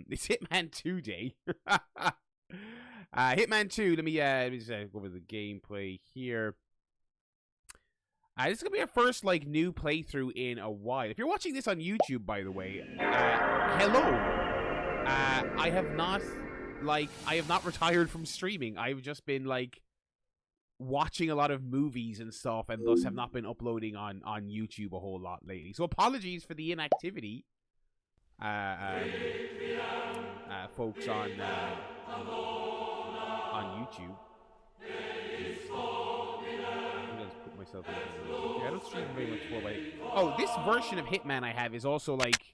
It's Hitman 2 day. Hitman 2, let me just go over the gameplay here. This is going to be our first, like, new playthrough in a while. If you're watching this on YouTube, by the way, hello. I have not retired from streaming. I've just been, like, watching a lot of movies and stuff, and thus have not been uploading on YouTube a whole lot lately. So apologies for the inactivity, folks on YouTube. Myself in. Yeah, I don't stream very much 4x8. Oh, this version of Hitman I have is also like,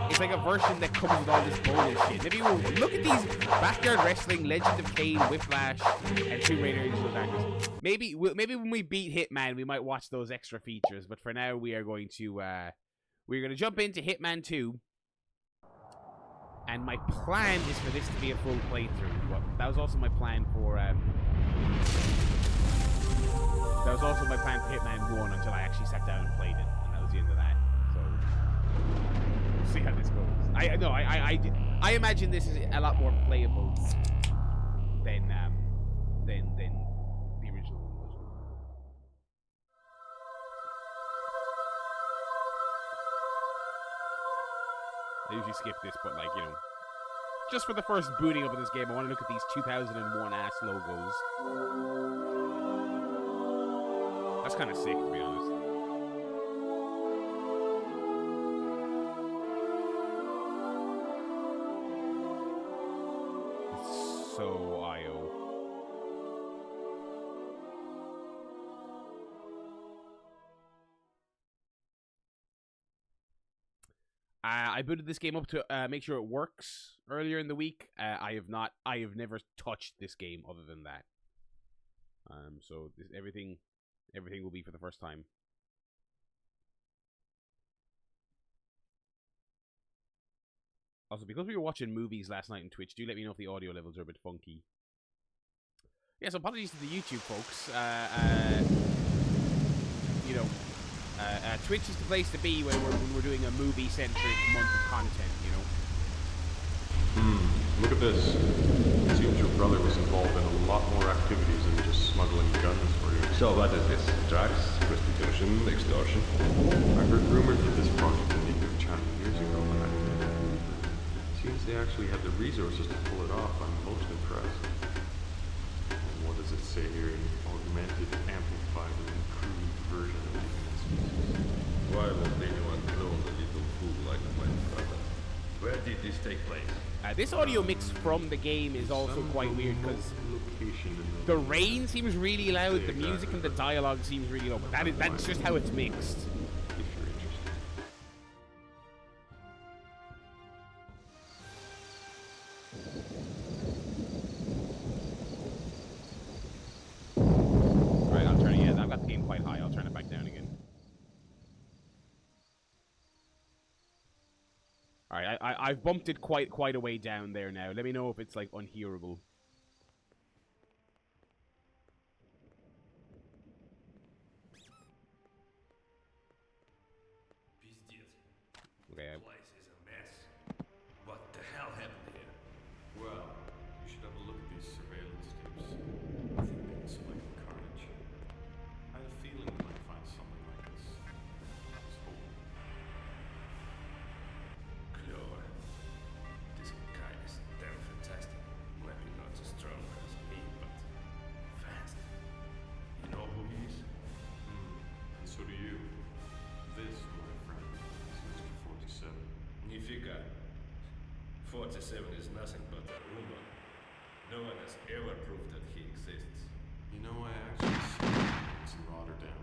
it's like a version that comes with all this bonus shit. Maybe we'll look at these: Backyard Wrestling, Legend of Kane, Whiplash, and Tomb Raider: Into the Darkness. Maybe when we beat Hitman, we might watch those extra features. But for now, we are going to jump into Hitman 2. And my plan is for this to be a full playthrough. Well, that was also my plan for Hitman 1 until I actually sat down and played it, and that was the end of that. So we'll see how this goes. I imagine this is a lot more playable than the original one was. I usually skip this, but like, you know, just for the first booting up of this game, I want to look at these 2001 ass logos. That's kind of sick, to be honest. It's so I.O. I booted this game up to make sure it works earlier in the week. I have never touched this game other than that. So everything will be for the first time. Also, because we were watching movies last night on Twitch, do let me know if the audio levels are a bit funky. Yeah, so apologies to the YouTube folks. Twitch is the place to be when we're doing a movie-centric month of content, you know. Look at this. It seems your brother was involved in a lot more activities than just smuggling guns for you. So what is this? Drugs, prostitution, extortion? I heard rumors of this project in native China years ago, and it seems they actually had the resources to pull it off. I'm most impressed. And what does it say here? Augmented, amplified, and improved version of the human species. Why would anyone clone a little fool like my brother? Where did this take place? This audio mix from the game is also quite weird because the rain seems really loud, the music and the dialogue seems really low, but that's just how it's mixed. If you're interested. Right, I'll turn it. Yeah, I've got the game quite high. I'll turn it back down again. Alright, I've bumped it quite a way down there now. Let me know if it's, like, unhearable. Okay. The place is a mess. What the hell happened here? Well, you should have a look at these surveillance tapes. I think they display carnage. I had a feeling we might find something like this. I was hoping. Clever. This guy is damn fantastic. Maybe not as strong as me, but fast. You know who he is? And so do you. This, my friend, is Mr. 47. Nifika. 47 is nothing but a rumor. No one has ever proved that he exists. You know, I actually saw him in Rotterdam.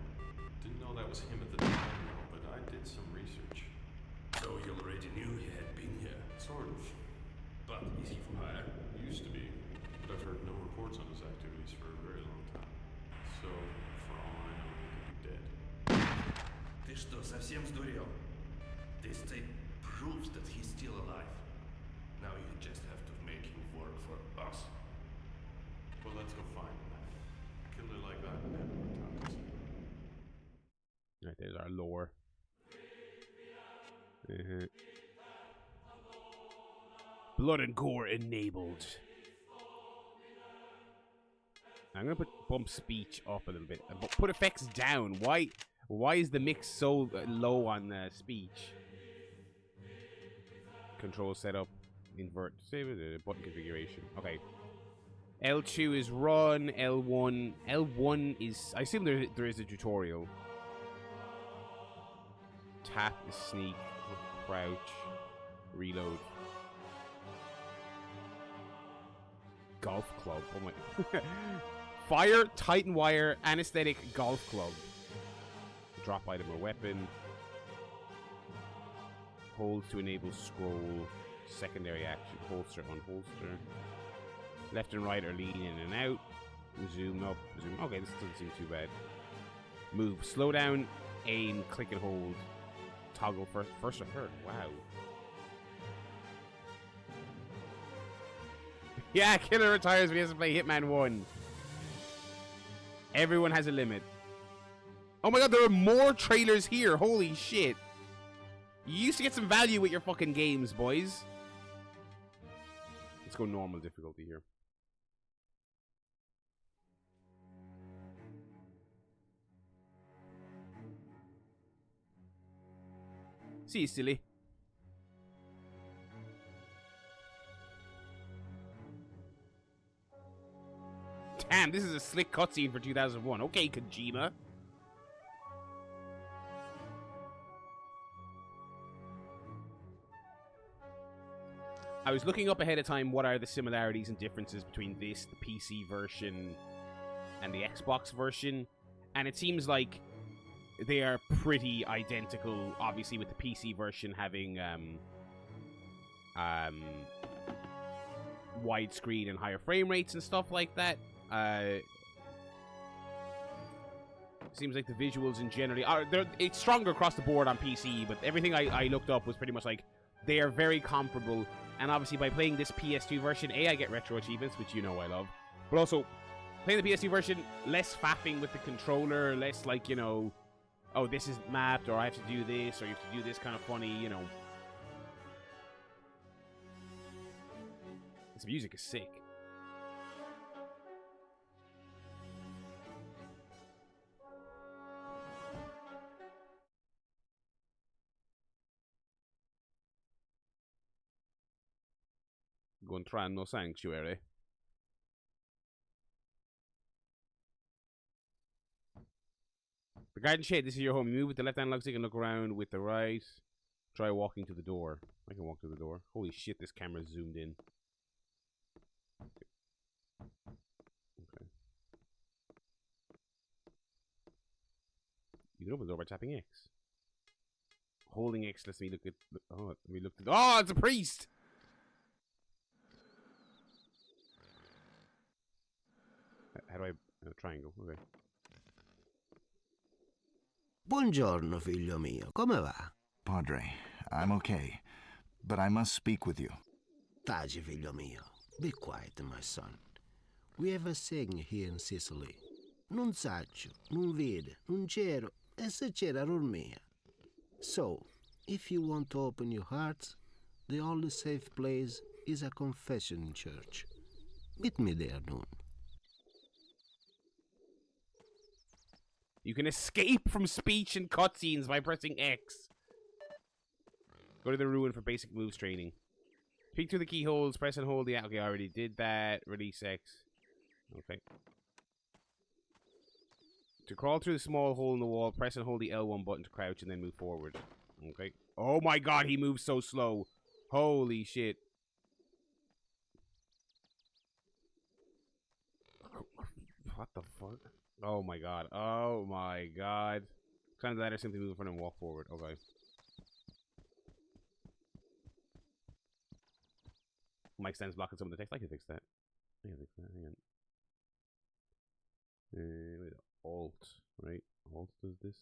Didn't know that was him at the time, though, but I did some research. So you already knew he had been here. Sort of. But is he for hire? Used to be, but I've heard no reports on his activities for a very long time. So, for all I know, he could be dead. Ты что, совсем сдурел? This tape proves that he's still alive. Now you just have to make him work for us. Well, let's go find him. A killer like that never retires. Right, there's our lore. Blood and gore enabled. I'm gonna bump speech up a little bit. Put effects down. Why is the mix so low on speech? Control setup. Invert. Save it. Button configuration. Okay. L2 is run. L1 is. I assume there is a tutorial. Tap is sneak. Crouch. Reload. Golf club. Oh my. Fire, Titan wire, anesthetic, golf club. Drop item or weapon. Hold to enable scroll. Secondary action. Holster, unholster. Left and right are lean in and out. Zoom up, zoom. Okay, this doesn't seem too bad. Move. Slow down, aim, click and hold. Toggle first or third. Wow. Yeah, Killer retires when he has to play Hitman 1. Everyone has a limit. Oh my god, there are more trailers here. Holy shit. You used to get some value with your fucking games, boys. Let's go normal difficulty here. See you, silly. Damn, this is a slick cutscene for 2001. Okay, Kojima. I was looking up ahead of time what are the similarities and differences between this, the PC version, and the Xbox version. And it seems like they are pretty identical, obviously with the PC version having widescreen and higher frame rates and stuff like that. Seems like the visuals in generally it's stronger across the board on PC, but everything I looked up was pretty much like they are very comparable. And obviously by playing this PS2 version, I get retro achievements, which you know I love, but also playing the PS2 version, less faffing with the controller, less like, you know, oh, this is mapped, or I have to do this, or you have to do this kind of funny, you know. This music is sick. Gontrano Sanctuary. The garden shade, this is your home. You move with the left hand log stick and look around with the right. Try walking to the door. I can walk to the door. Holy shit, this camera's zoomed in. Okay. You can open the door by tapping X. Holding X lets me look at... Oh, let me look at... Oh, it's a priest! How do I... triangle, okay. Buongiorno, figlio mio. Come va? Padre, I'm okay, but I must speak with you. Taci, figlio mio. Be quiet, my son. We have a saying here in Sicily. Non saccio, non vede, non c'ero, e se c'era dormia. So, if you want to open your heart, the only safe place is a confession church. Meet me there noon. You can escape from speech and cutscenes by pressing X. Go to the ruin for basic moves training. Peek through the keyholes, press and hold the... Okay, I already did that. Release X. Okay. To crawl through the small hole in the wall, press and hold the L1 button to crouch and then move forward. Okay. Oh my god, he moves so slow. Holy shit. What the fuck? Oh my god. Oh my god. Climb the ladder, simply move in front and walk forward. Okay. Mic stands blocking some of the text. I can fix that. I can fix that. Hang on. Wait, Alt, right? Alt does this.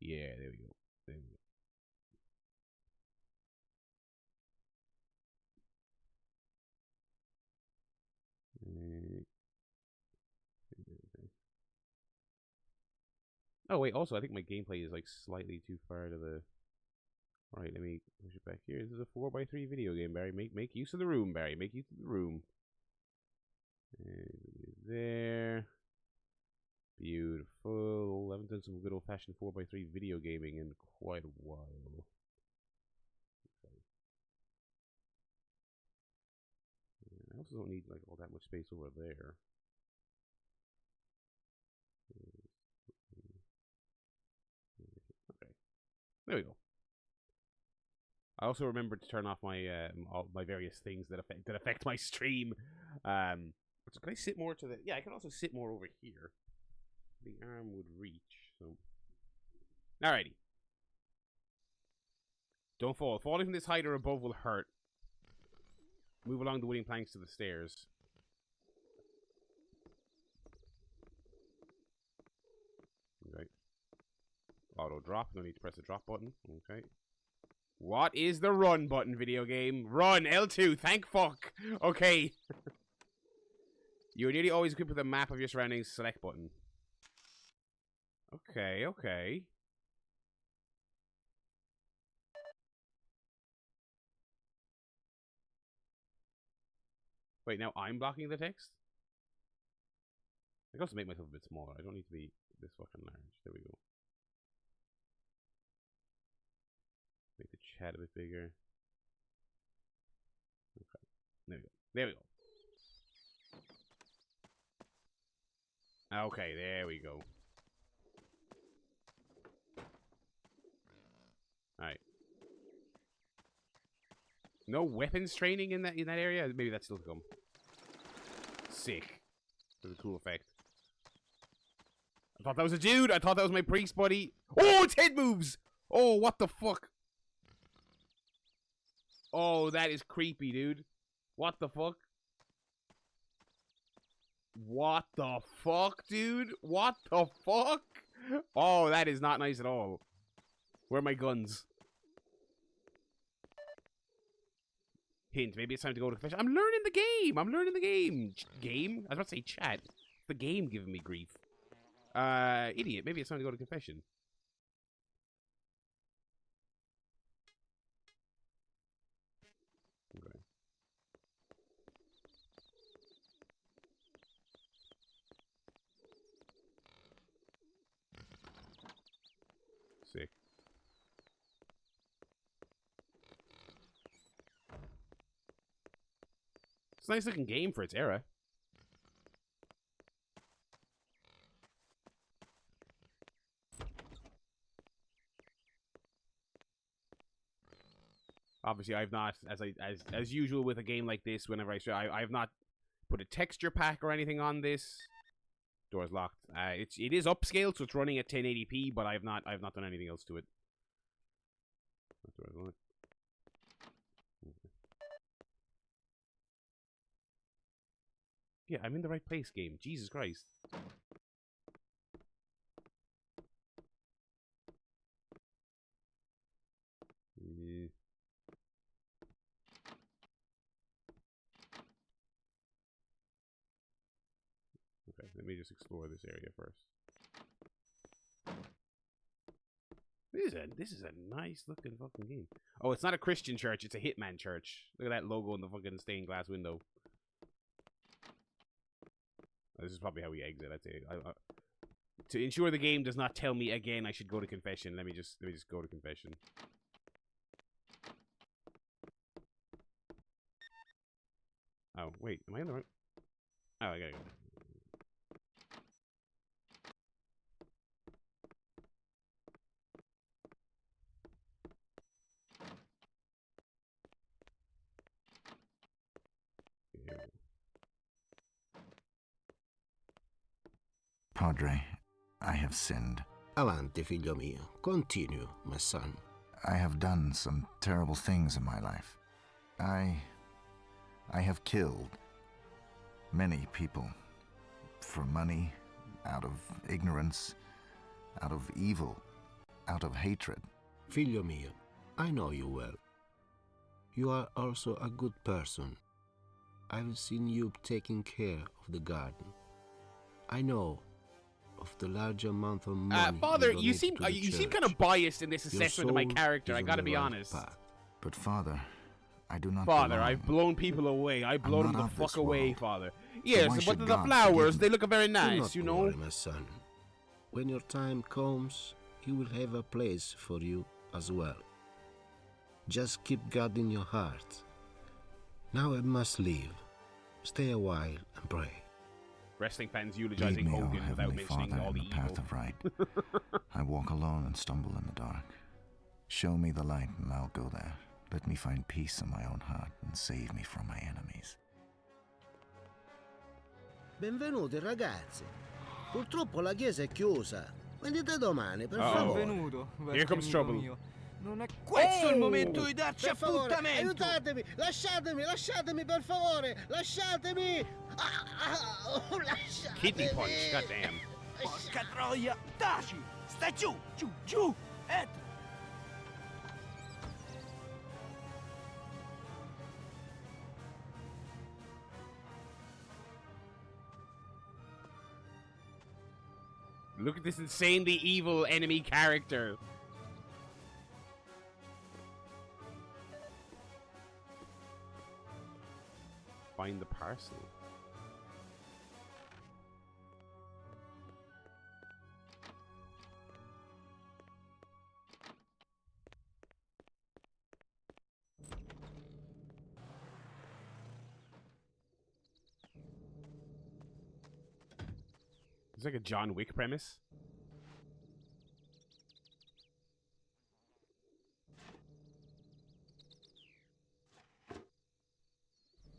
Yeah, there we go. There we go. Oh wait, also I think my gameplay is like slightly too far to the Right, let me push it back here. This is a 4x3 video game, Barry. Make use of the room, Barry. Make use of the room. And there. Beautiful. I haven't done some good old-fashioned 4x3 video gaming in quite a while. Okay. I also don't need like all that much space over there. Okay. There we go. I also remembered to turn off my all my various things that affect my stream. So can I sit more to the? Yeah, I can also sit more over here. The arm would reach. So, alrighty. Don't fall. Falling from this height or above will hurt. Move along the wooden planks to the stairs. Okay. Auto drop. No need to press the drop button. Okay. What is the run button, video game? Run! L2, thank fuck! Okay. You're nearly always equipped with a map of your surroundings. Select button. Okay, okay. Wait, now I'm blocking the text? I can also make myself a bit smaller. I don't need to be this fucking large. There we go. Make the chat a bit bigger. Okay. There we go. There we go. Okay, there we go. Alright. No weapons training in that area? Maybe that's still to come. Sick. That's a cool effect. I thought that was a dude! I thought that was my priest buddy! Oh, its head moves! Oh, what the fuck? Oh, that is creepy, dude. What the fuck? What the fuck, dude? What the fuck? Oh, that is not nice at all. Where are my guns? Hint, maybe it's time to go to confession. I'm learning the game! I'm learning the game! Game? I was about to say chat. It's the game giving me grief. Idiot. Maybe it's time to go to confession. Okay. Sick. It's a nice looking game for its era. Obviously, I've not, as usual with a game like this, whenever I have not put a texture pack or anything on this. Door's locked. It is upscaled, so it's running at 1080p, but I've not done anything else to it. Door's locked. Yeah, I'm in the right place, game. Jesus Christ. Okay, let me just explore this area first. This is a nice looking fucking game. Oh, it's not a Christian church, it's a Hitman church. Look at that logo in the fucking stained glass window. This is probably how we exit. I'd say. To ensure the game does not tell me again I should go to confession, let me just go to confession. Oh, wait, am I in the right? Oh, I gotta go. Padre, I have sinned. Avanti, figlio mio. Continue, my son. I have done some terrible things in my life. I have killed many people for money, out of ignorance, out of evil, out of hatred. Figlio mio, I know you well. You are also a good person. I've seen you taking care of the garden. I know of the large amount of money. Father, you you seem kind of biased in this Your assessment of my soul character. is I on gotta the be right honest. path. But Father, I do not Father, belong. I've blown people away. I blown them not the of this fuck away, world. Father. why Yes, should but the God flowers, forgive me? they look very Do nice, not you know? worry, my son. When your time comes, he will have a place for you as well. Just keep God in your heart. Now I must leave. Stay a while and pray. Wrestling fans Lead eulogizing me, O Hogan without Heavenly mentioning Father, all in the the path evil. of right. I walk alone and stumble in the dark. Show me the light and I'll go there. Let me find peace in my own heart and save me from my enemies. Benvenuti ragazzi. Purtroppo la chiesa è chiusa. Venite domani, per Uh-oh. favore. Benvenuto, Here comes vecchio trouble. amico mio. Non è questo il Oh! momento di darci Per favore, appuntamento! aiutatemi! Lasciatemi, per favore! Lasciatemi! Lasciatemi! Kidney punch, goddamn. Porca troia! Taci! Stai giù, giù, giù! Ed! Look at this insanely evil enemy character. Find the parcel. It's like a John Wick premise.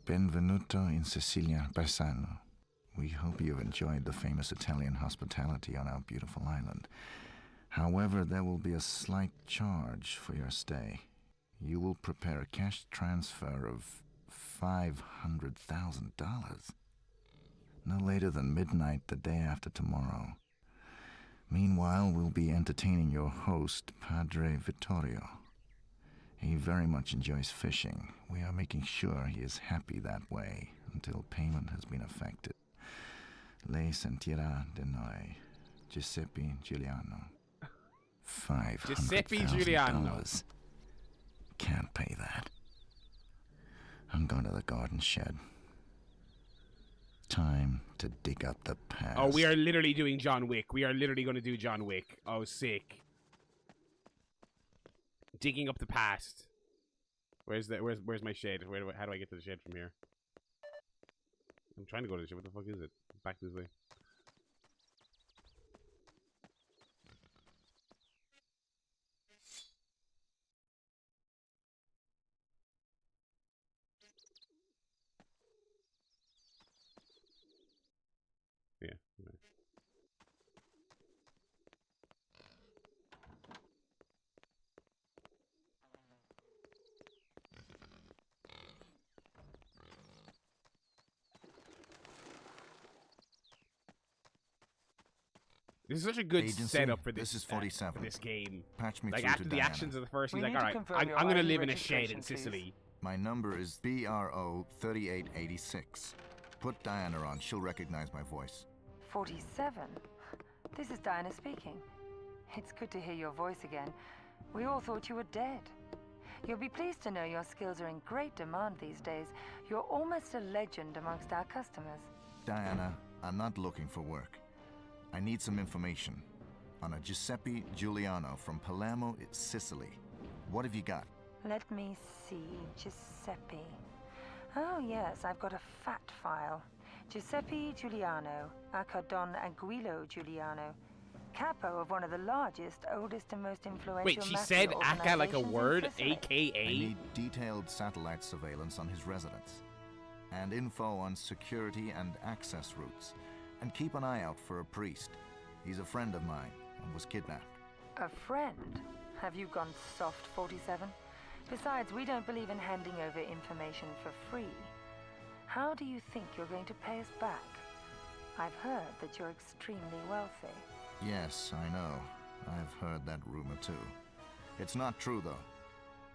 Benvenuto in Sicilia, Paesano. We hope you enjoyed the famous Italian hospitality on our beautiful island. However, there will be a slight charge for your stay. You will prepare a cash transfer of $500,000. No later than midnight the day after tomorrow. Meanwhile, we'll be entertaining your host, Padre Vittorio. He very much enjoys fishing. We are making sure he is happy that way until payment has been effected. Lei sentirà di noi, Giuseppe Giuliano. Giuseppe Giuliano. $500,000. Can't pay that. I'm going to the garden shed. Time to dig up the past. Oh, we are literally doing John Wick. We are literally going to do John Wick. Oh, sick. Digging up the past. Where's my shed? How do I get to the shed from here? I'm trying to go to the shed. What the fuck is it? Back this way. Yeah. Right. This is such a good Agency, setup for this. this is 47. This game. Patch me Like through after to the Diana. actions of the first, he's We like, need "All to right, confirm your I'm gonna ID live in a shed in registration, please." Sicily." My number is BRO 3886. Put Diana on. She'll recognize my voice. 47? This is Diana speaking. It's good to hear your voice again. We all thought you were dead. You'll be pleased to know your skills are in great demand these days. You're almost a legend amongst our customers. Diana, I'm not looking for work. I need some information on a Giuseppe Giuliano from Palermo, Sicily. What have you got? Let me see, Giuseppe. Oh yes, I've got a fat file. Giuseppe Giuliano, aka Don Aguilo Giuliano. Capo of one of the largest, oldest and most influential Wait, she mafia said "aka" like a organizations in word, Sicily. I AKA. need detailed satellite surveillance on his residence, and info on security and access routes. And keep an eye out for a priest. He's a friend of mine and was kidnapped. A friend? Have you gone soft, 47? Besides, we don't believe in handing over information for free. How do you think you're going to pay us back? I've heard that you're extremely wealthy. Yes, I know. I've heard that rumor too. It's not true though,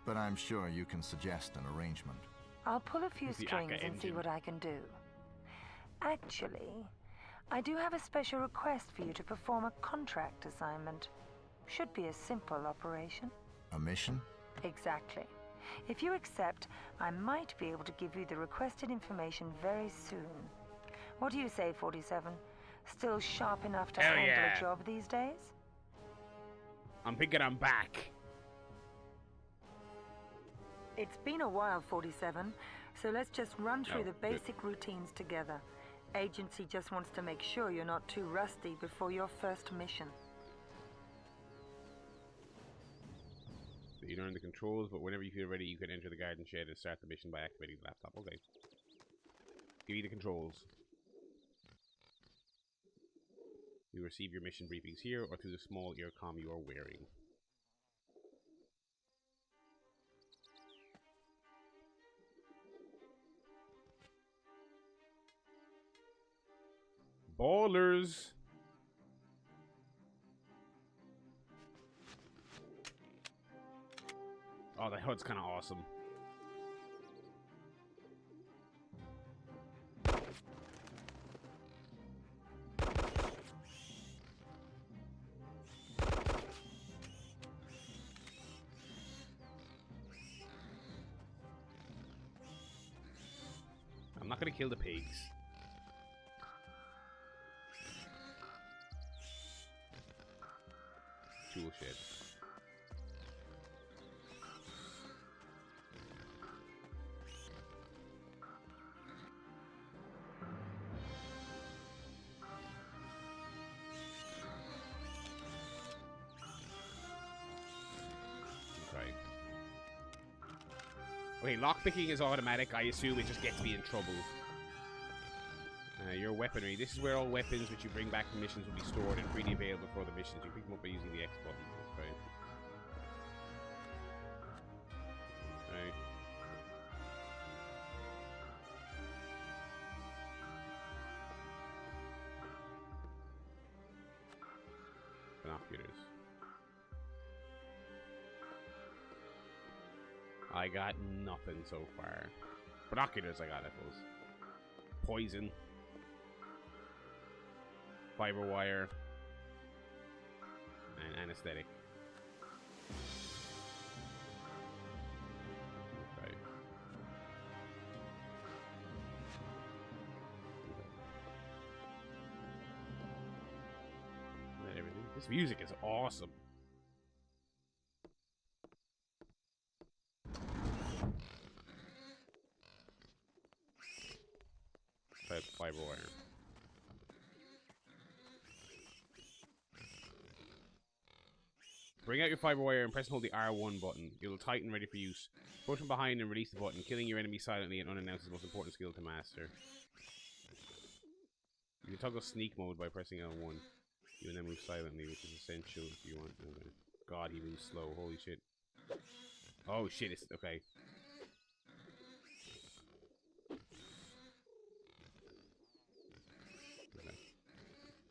but I'm sure you can suggest an arrangement. I'll pull a few It's the strings Aka and see engine. what I can do. Actually, I do have a special request for you to perform a contract assignment. Should be a simple operation. A mission? Exactly. If you accept, I might be able to give you the requested information very soon. What do you say, 47? Still sharp enough to Hell handle yeah. a job these days? I'm thinking I'm back. It's been a while, 47, so let's just run through Oh, the good. basic routines together. Agency just wants to make sure you're not too rusty before your first mission. So you learn the controls, but whenever you feel ready, you can enter the garden shed and start the mission by activating the laptop. Okay. Give me the controls. You receive your mission briefings here or through the small earcom you are wearing. Ballers! Oh, that HUD's kind of awesome. I'm not gonna kill the pigs. Tool shed. Okay. Okay, lockpicking is automatic. I assume it just gets me in trouble. Your weaponry. This is where all weapons which you bring back from missions will be stored and freely available for the missions. You pick them up by using the X button. Okay. Okay. Binoculars. I got nothing so far. Binoculars I got, I suppose. Poison. Fiber wire. And anesthetic. Okay. Everything. This music is awesome. Fiber wire. Bring out your fiber wire and press and hold the R1 button. It will tighten, ready for use. Push from behind and release the button. Killing your enemy silently and unannounced is the most important skill to master. You can toggle sneak mode by pressing L1. You can then move silently, which is essential if you want. Okay. God, he moves slow. Holy shit. Oh shit, it's okay.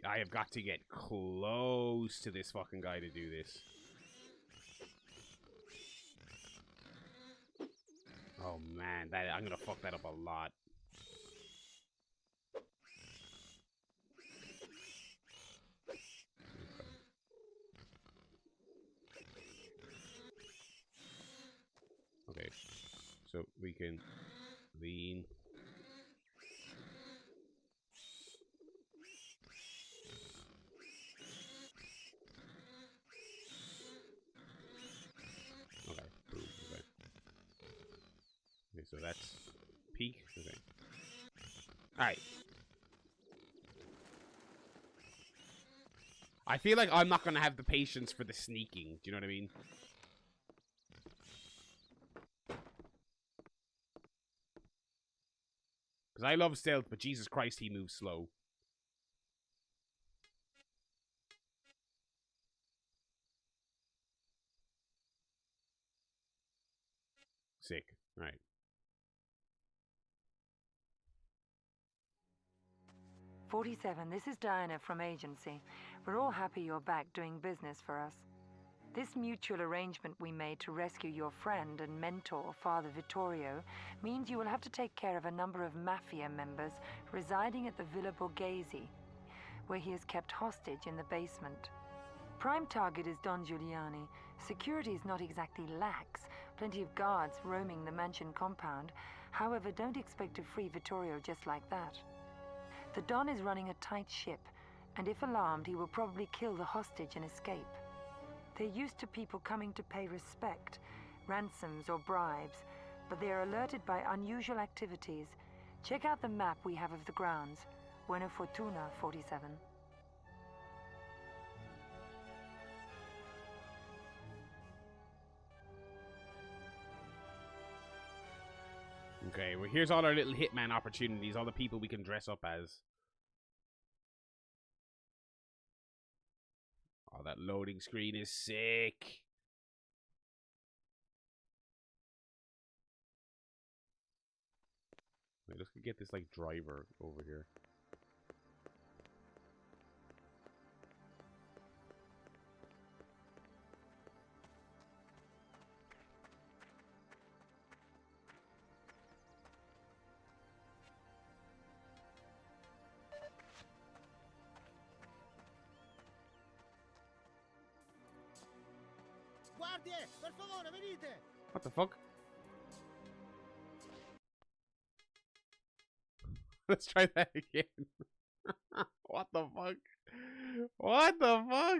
I have got to get close to this fucking guy to do this. Oh man, I'm gonna fuck that up a lot. Okay, so we can lean. Okay, boom, okay. Okay, so that's peak. Okay. Alright. I feel like I'm not gonna have the patience for the sneaking. Do you know what I mean? Because I love stealth, but Jesus Christ, he moves slow. Sick. Right. "47, this is Diana from Agency. We're all happy you're back doing business for us. This mutual arrangement we made to rescue your friend and mentor, Father Vittorio, means you will have to take care of a number of mafia members residing at the Villa Borghese. where he is kept hostage in the basement. Prime target is Don Giuliani. Security is not exactly lax. Plenty of guards roaming the mansion compound. However, don't expect to free Vittorio just like that. The Don is running a tight ship, and if alarmed, he will probably kill the hostage and escape. They're used to people coming to pay respect, ransoms or bribes, but they are alerted by unusual activities. Check out the map we have of the grounds. Buena Fortuna, 47. Okay, well, here's all our little Hitman opportunities, all the people we can dress up as. Oh, that loading screen is sick. Wait, let's get this, like, driver over here. Guardie, per favore, venite! What the fuck? Let's try that again. What the fuck? What the fuck?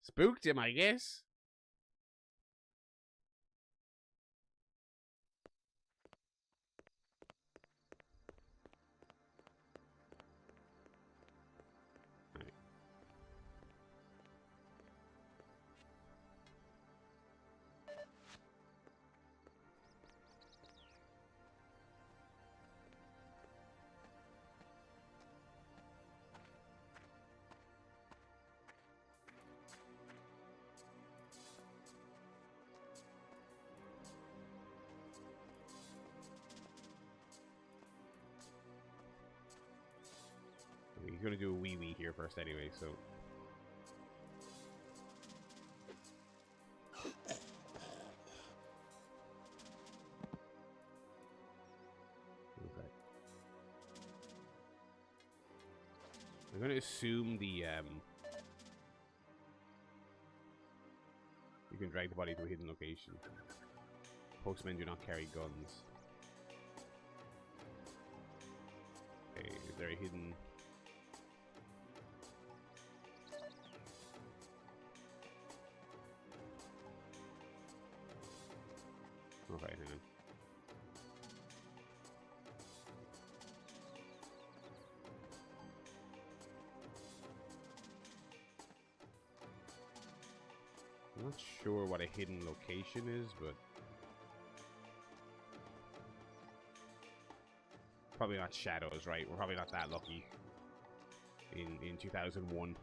Spooked him, I guess. He's gonna do a wee here first anyway, so. Okay. I'm gonna assume the you can drag the body to a hidden location. Postmen do not carry guns. Okay, is there a hidden? Okay, hang on. I'm not sure what a hidden location is, but probably not shadows, right? We're probably not that lucky in 2001.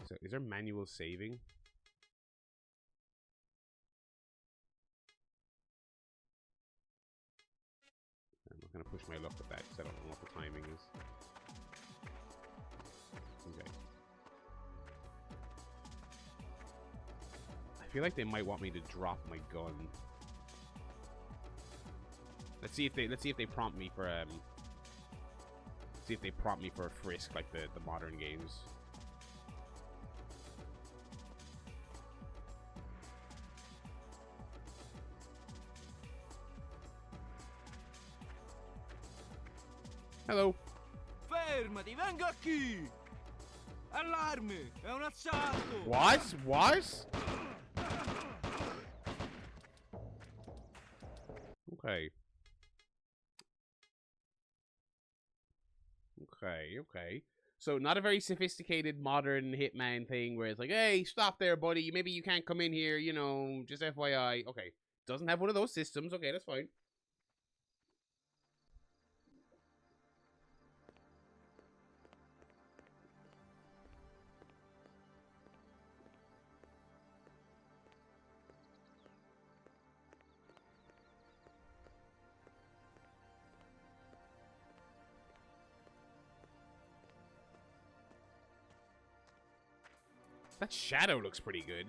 So, is there manual saving? I'm not going to push my luck with that because I don't know what the timing is. Okay. I feel like they might want me to drop my gun. Let's see if they prompt me for see if they prompt me for a frisk like the modern games. Hello. Fermati, venga qui! Allarme! È un assalto! What? What? Okay. Okay. So not a very sophisticated modern Hitman thing where it's like, hey, stop there, buddy. Maybe you can't come in here, you know, just FYI. Okay. Doesn't have one of those systems. Okay, that's fine. That shadow looks pretty good.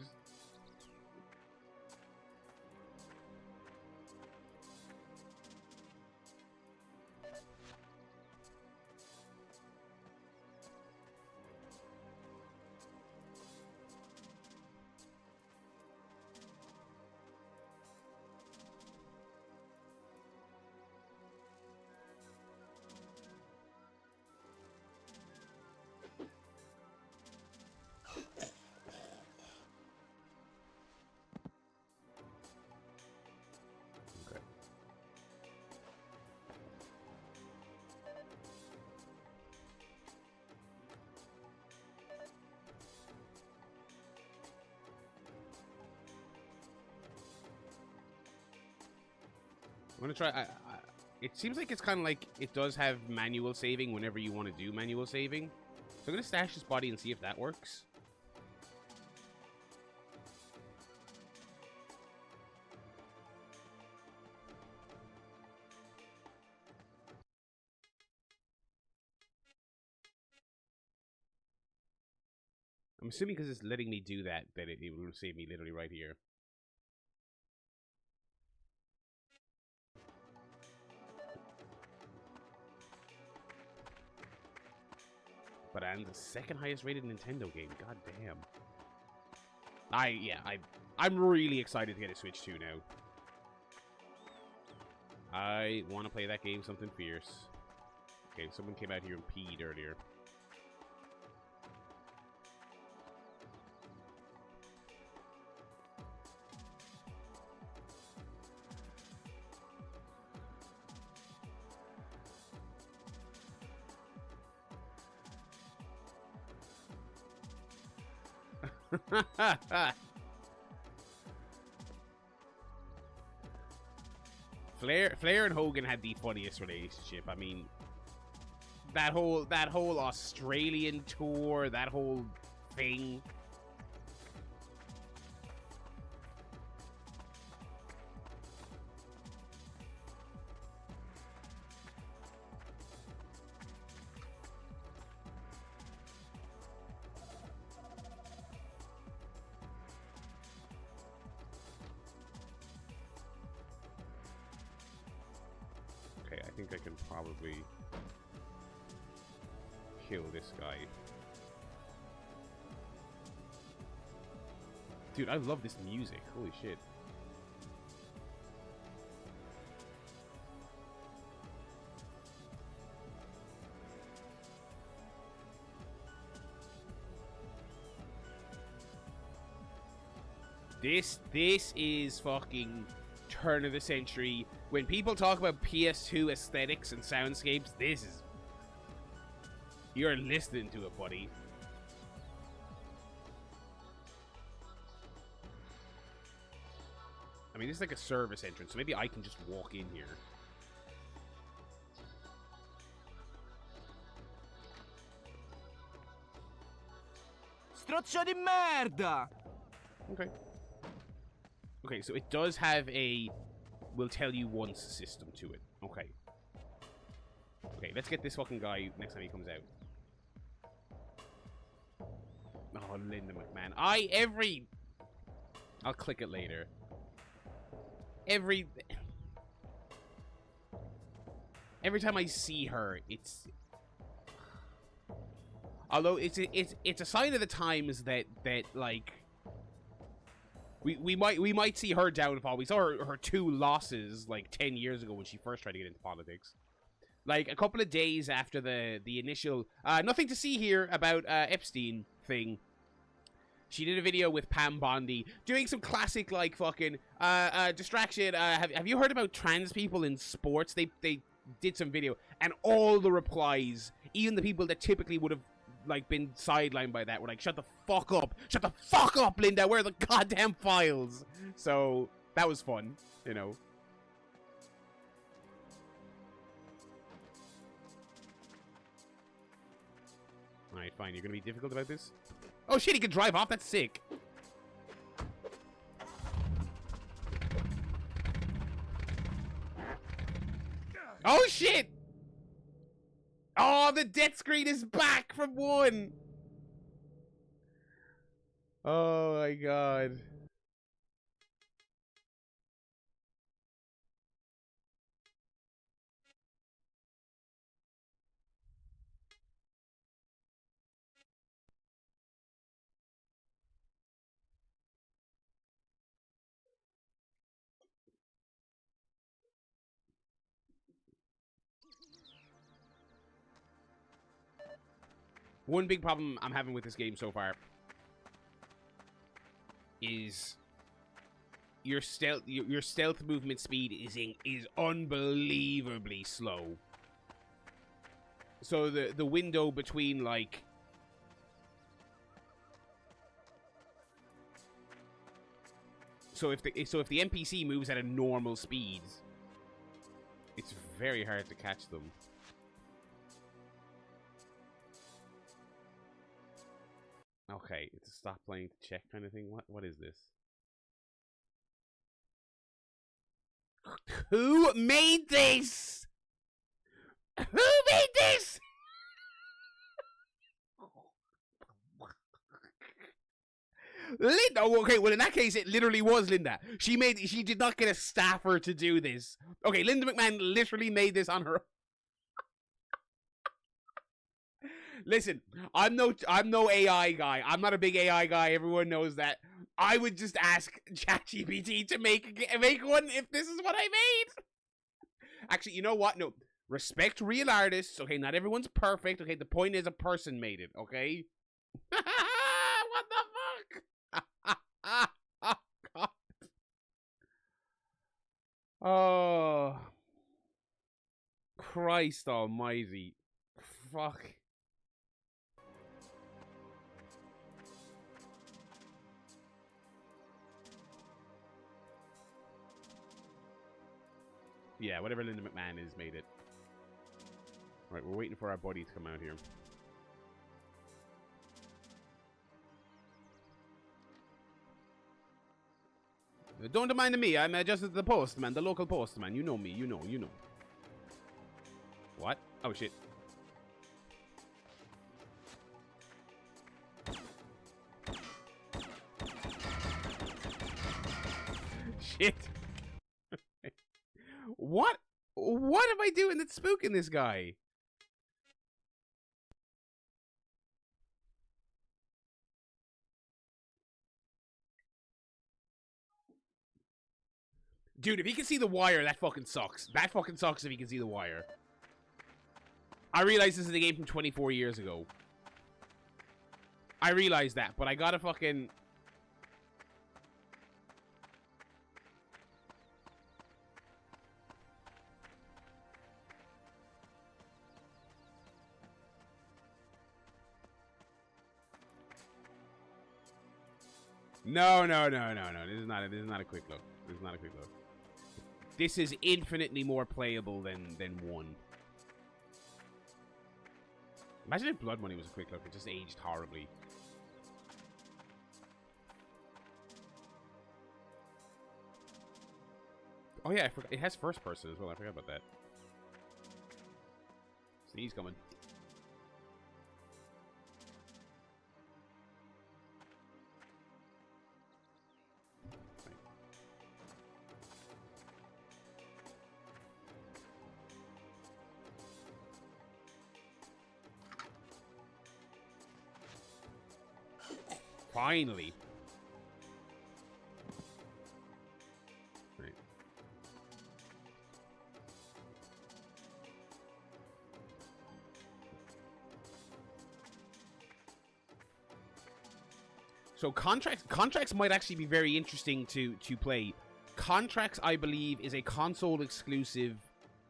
Okay. I'm gonna try. It seems like it's kind of like it does have manual saving whenever you want to do manual saving. So I'm gonna stash this body and see if that works. I'm assuming because it's letting me do that, it will save me literally right here. But I'm the second highest rated Nintendo game. God damn. I'm really excited to get a Switch 2 now. I want to play that game something fierce. Okay, someone came out here and peed earlier. Flair and Hogan had the funniest relationship. I mean, that whole Australian tour, that whole thing. Okay, I think I can probably kill this guy. Dude, I love this music. Holy shit. This is fucking turn of the century. When people talk about PS2 aesthetics and soundscapes, this is... You're listening to it, buddy. I mean, this is like a service entrance, so maybe I can just walk in here. Strozzo di merda! Okay. Okay, so it does have a will tell you once system to it. Okay. Okay, let's get this fucking guy next time he comes out. Oh, Linda McMahon. I'll click it later. Every time I see her, it's... Although it's a sign of the times that like... We might see her downfall. We saw her 2 losses like 10 years ago when she first tried to get into politics. Like a couple of days after the initial nothing to see here about Epstein thing. She did a video with Pam Bondi doing some classic like fucking distraction. Have you heard about trans people in sports? They did some video and all the replies, even the people that typically would have like been sidelined by that, were like, shut the fuck up, Linda, where are the goddamn files? So that was fun, you know. Alright, fine, you're gonna be difficult about this? Oh shit, he can drive off, that's sick. Oh shit! Oh, the death screen is back from 1! Oh my god. One big problem I'm having with this game so far is your stealth movement speed is unbelievably slow. So the window between like so if the NPC moves at a normal speed, it's very hard to catch them. Okay, it's a stop playing to check kind of thing. What is this? Who made this? Who made this? Linda. Oh, okay, well in that case, it literally was Linda. She did not get a staffer to do this. Okay, Linda McMahon literally made this on her own. Listen, I'm no AI guy. I'm not a big AI guy. Everyone knows that. I would just ask ChatGPT to make one if this is what I made. Actually, you know what? No. Respect real artists. Okay, not everyone's perfect. Okay, the point is a person made it, okay? What the fuck? Oh, God. Oh. Christ almighty. Fuck. Yeah, whatever Linda McMahon is made it. Right, we're waiting for our buddy to come out here. Don't mind me, I'm just the postman, the local postman. You know me, you know. What? Oh, shit. Shit. What am I doing that's spooking this guy? Dude, if he can see the wire, that fucking sucks. That fucking sucks if he can see the wire. I realize this is a game from 24 years ago. I realize that, but I gotta fucking... No. This is not a quick look. This is infinitely more playable than 1. Imagine if Blood Money was a quick look. It just aged horribly. Oh yeah, I forgot. It has first person as well. I forgot about that. See, he's coming. Finally. Right. So contracts might actually be very interesting to play. Contracts, I believe, is a console exclusive,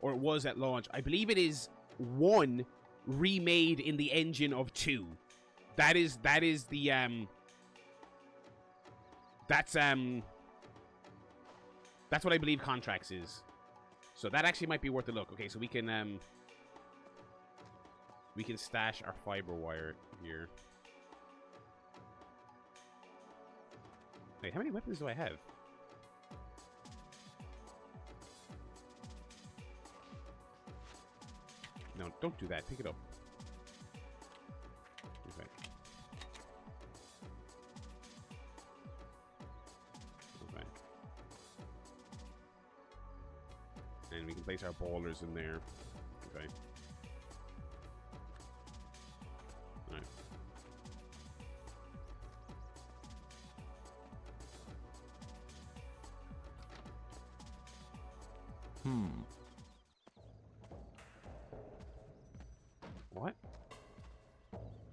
or it was at launch. I believe it is 1 remade in the engine of 2. That is the That's what I believe Contracts is. So that actually might be worth a look. Okay, so we can stash our fiber wire here. Wait, how many weapons do I have? No, don't do that. Pick it up. Okay. And we can place our ballers in there. Okay. Alright. What?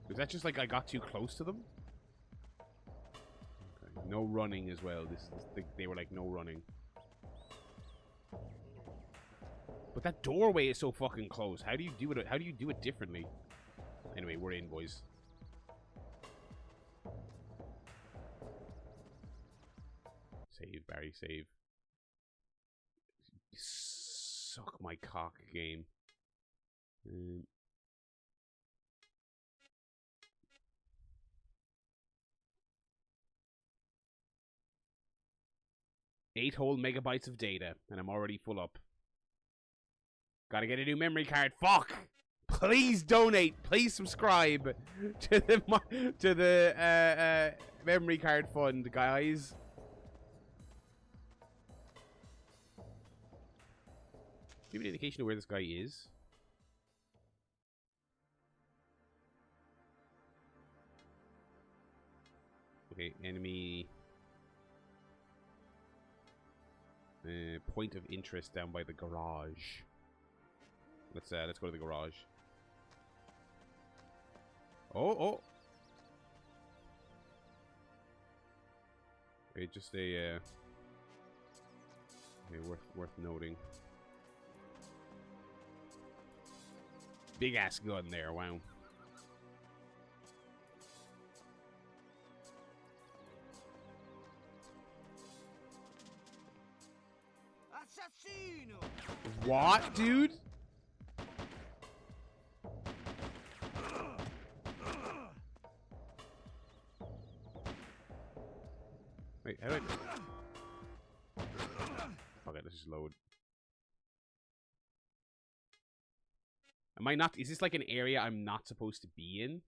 Was that just like I got too close to them? Okay. No running as well. They were like no running. But that doorway is so fucking close. How do you do it? How do you do it differently? Anyway, we're in, boys. Save, Barry, save. Suck my cock, game. 8 whole megabytes of data, and I'm already full up. Gotta get a new memory card. Fuck! Please donate. Please subscribe to the memory card fund, guys. Do you have an indication of where this guy is? Okay, enemy. Point of interest down by the garage. Let's go to the garage. Oh. Okay, just a okay, worth noting. Big ass gun there, wow. Assassino! What, dude? Wait, how do I... Okay, let's just load. Am I not... Is this like an area I'm not supposed to be in?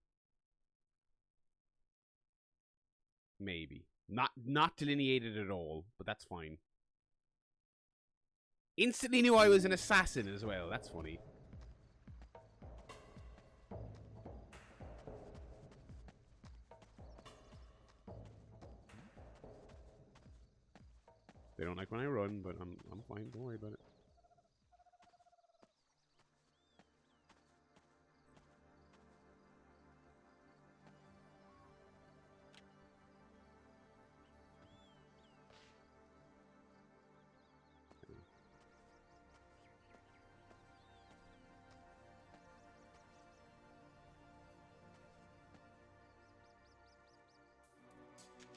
Maybe. Not delineated at all, but that's fine. Instantly knew I was an assassin as well. That's funny. They don't like when I run, but I'm fine. Don't worry about it.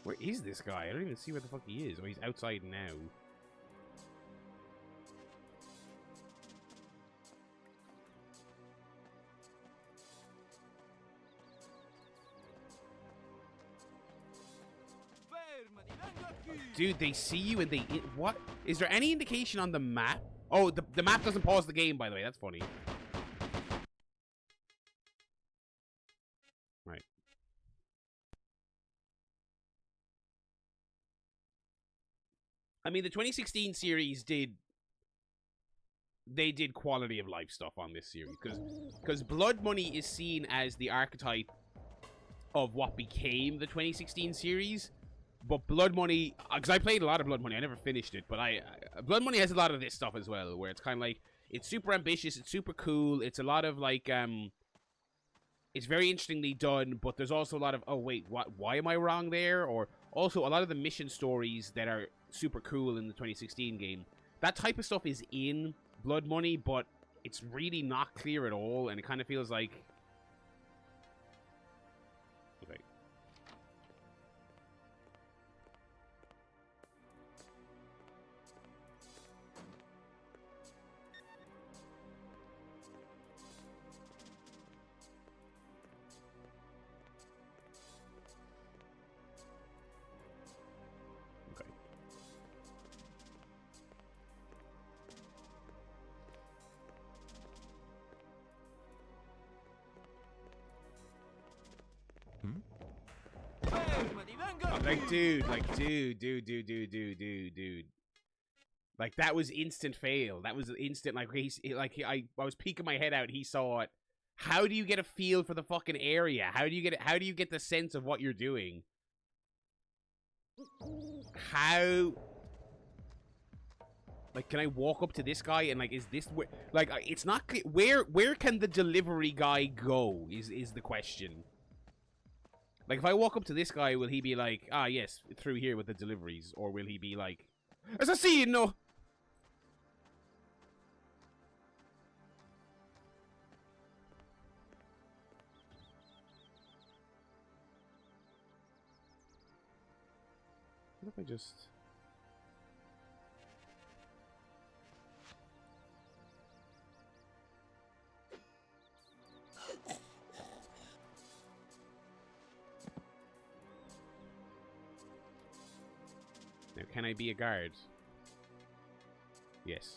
Where is this guy? I don't even see where the fuck he is. Oh, he's outside now. Dude, they see you and they... What? Is there any indication on the map? Oh, the map doesn't pause the game, by the way. That's funny. Right. I mean, the 2016 series did quality of life stuff on this series, because Blood Money is seen as the archetype of what became the 2016 series. But Blood Money, because I played a lot of Blood Money, I never finished it, but Blood Money has a lot of this stuff as well, where it's kind of like, it's super ambitious, it's super cool, it's a lot of like, it's very interestingly done, but there's also a lot of, oh wait, why am I wrong there? Or also a lot of the mission stories that are super cool in the 2016 game. That type of stuff is in Blood Money, but it's really not clear at all, and it kind of feels like... Okay. Like, dude. Like, that was instant fail. That was instant, like, I was peeking my head out, he saw it. How do you get a feel for the fucking area? How do you get the sense of what you're doing? How... Like, can I walk up to this guy and, like, is this where... Like, it's not clear. Where can the delivery guy go, is the question. Like, if I walk up to this guy, will he be like, ah, yes, through here with the deliveries? Or will he be like, assassino! What if I just... Now, can I be a guard? Yes.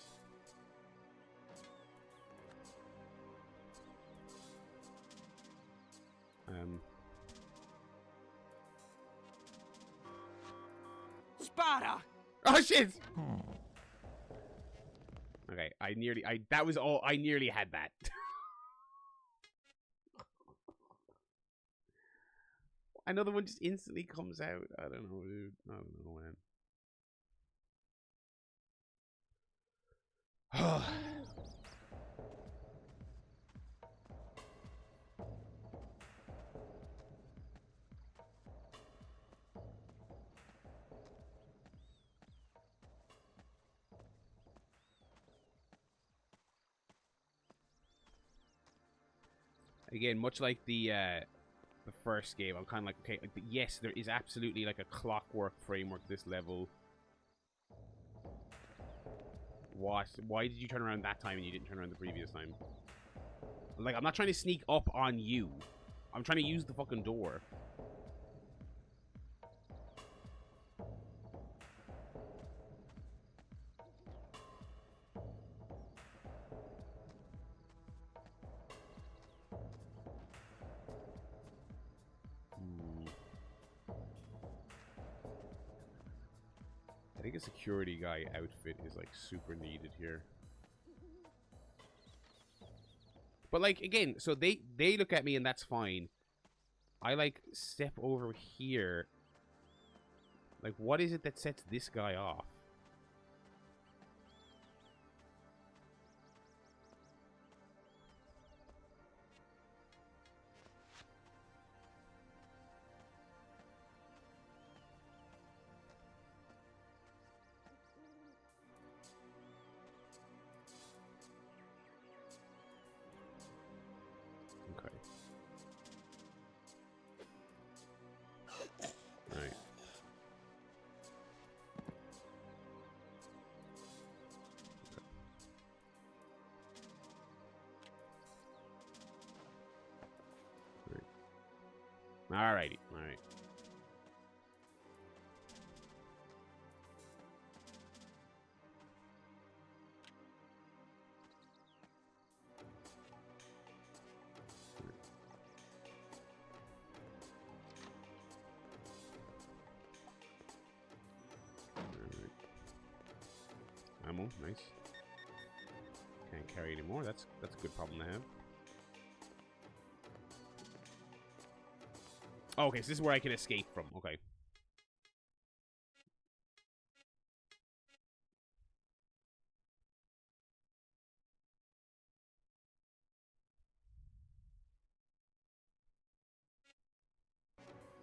Spara! Oh shit! Okay, I nearly had that. Another one just instantly comes out. I don't know, dude. I don't know, man. Again, much like the first game, I'm kind of like, okay, yes, there is absolutely like a clockwork framework to this level. What? Why did you turn around that time and you didn't turn around the previous time? Like, I'm not trying to sneak up on you. I'm trying to use the fucking door. I think a security guy outfit is like super needed here. But like, again, so they look at me and that's fine. I like step over here. Like, what is it that sets this guy off? Alrighty, alright. Ammo, nice. Can't carry anymore. That's a good problem to have. Oh, okay, so this is where I can escape from. Okay.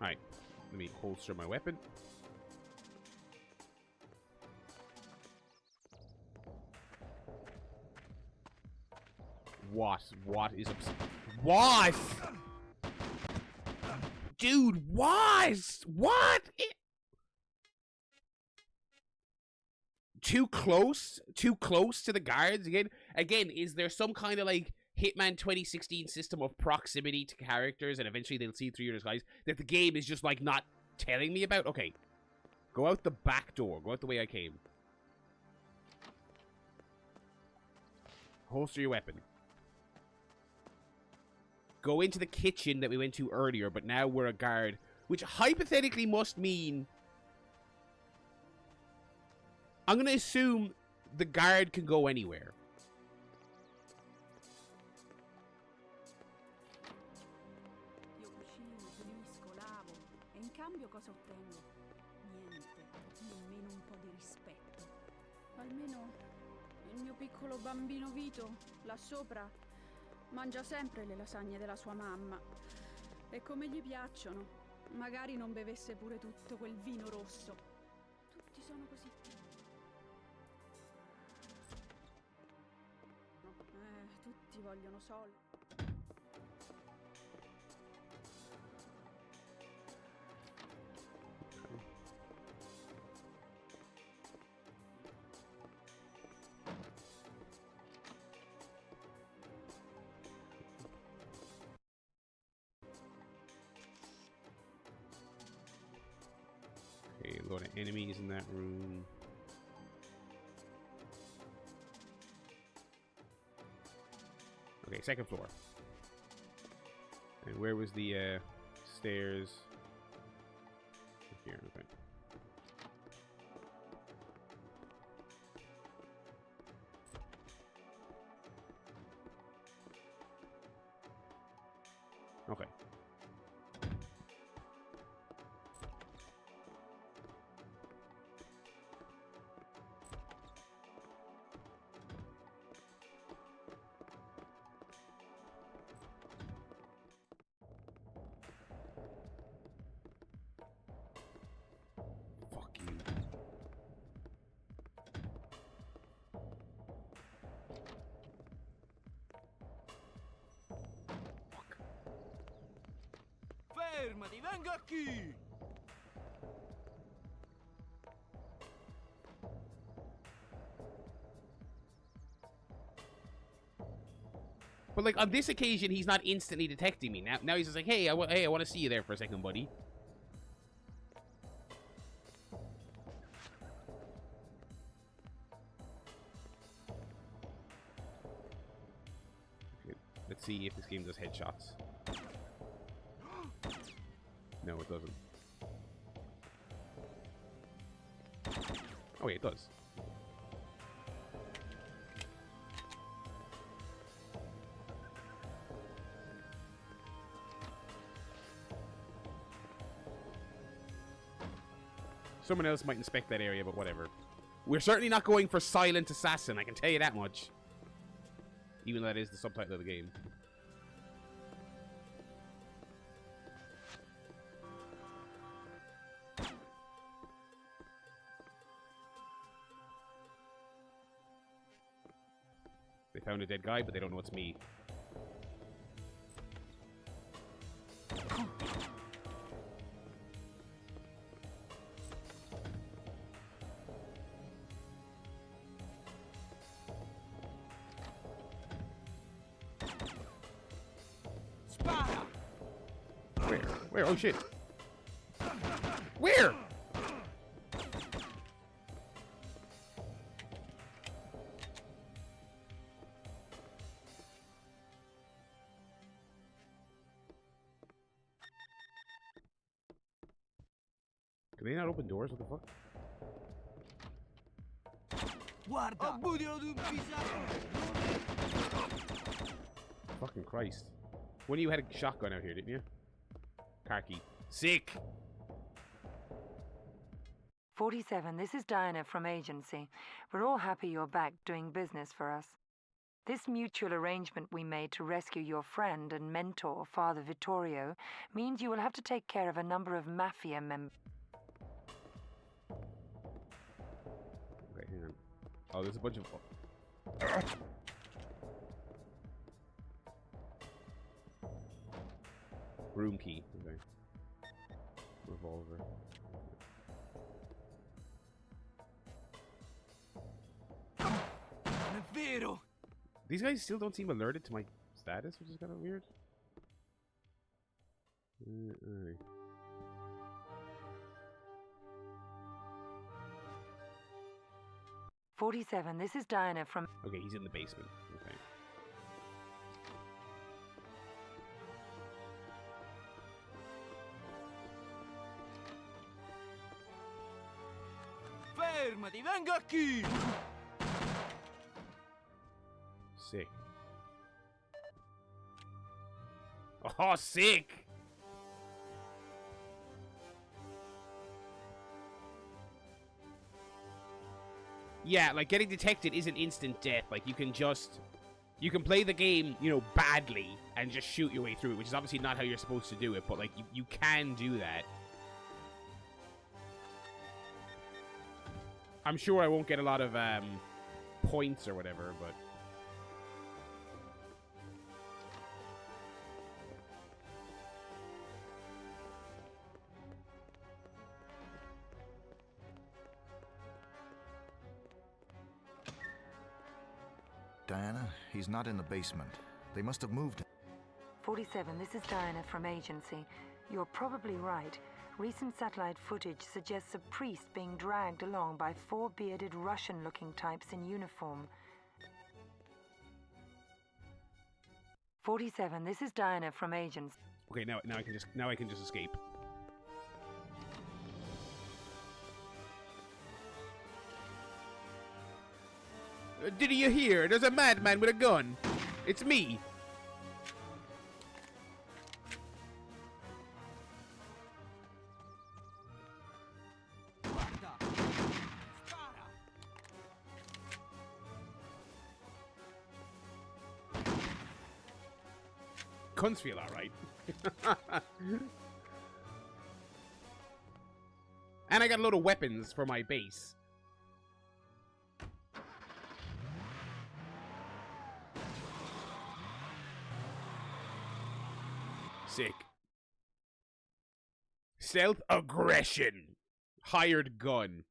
Alright. Let me holster my weapon. What? What is upset? What? Dude, what? What? Too close? Too close to the guards again? Again, is there some kind of like Hitman 2016 system of proximity to characters and eventually they'll see through your disguise that the game is just like not telling me about? Okay. Go out the back door. Go out the way I came. Holster your weapon. Go into the kitchen that we went to earlier, but now we're a guard, which hypothetically must mean... I'm going to assume the guard can go anywhere. Io cucino, pulisco, lavo e in cambio cosa ottengo? Niente, nemmeno un po' di rispetto. Almeno il mio piccolo bambino Vito, là sopra, mangia sempre le lasagne della sua mamma. E come gli piacciono. Magari non bevesse pure tutto quel vino rosso. Tutti sono così. Tutti vogliono soldi. Okay, a lot of enemies in that room. Okay, second floor. And where was the stairs? Here, okay. Okay. Fuck you. Fuck. Fermati, venga qui! But like on this occasion, he's not instantly detecting me. Now he's just like, hey, I want to see you there for a second, buddy. Okay, let's see if this game does headshots. No, it doesn't. Oh, yeah, it does. Someone else might inspect that area, but whatever. We're certainly not going for Silent Assassin, I can tell you that much. Even though that is the subtitle of the game. They found a dead guy, but they don't know it's me. Where? Oh shit. Where? Can they not open doors? What the fuck? Guarda! Budio di un pisato! Fucking Christ. One of you had a shotgun out here, didn't you? Car key. Sick! 47, this is Diana from agency. We're all happy you're back doing business for us. This mutual arrangement we made to rescue your friend and mentor, Father Vittorio, means you will have to take care of a number of mafia members. Okay, hang on. Oh, there's a bunch of... Room key. Okay. Revolver. Non è vero! These guys still don't seem alerted to my status, which is kind of weird. Alright. 47, this is Diana from... Okay, he's in the basement. Okay. Fermati, venga qui! Sick. Oh, sick! Yeah, like, getting detected isn't instant death. Like, you can play the game, you know, badly and just shoot your way through it, which is obviously not how you're supposed to do it, but, like, you can do that. I'm sure I won't get a lot of, points or whatever, but... Diana, he's not in the basement. They must have moved him. 47, this is Diana from Agency. You're probably right. Recent satellite footage suggests a priest being dragged along by 4 bearded Russian-looking types in uniform. 47, this is Diana from Agency. Okay, now I can just escape. Did you hear? There's a madman with a gun. It's me. Guns feel alright. And I got a load of weapons for my base. Sick. Stealth aggression. Hired gun.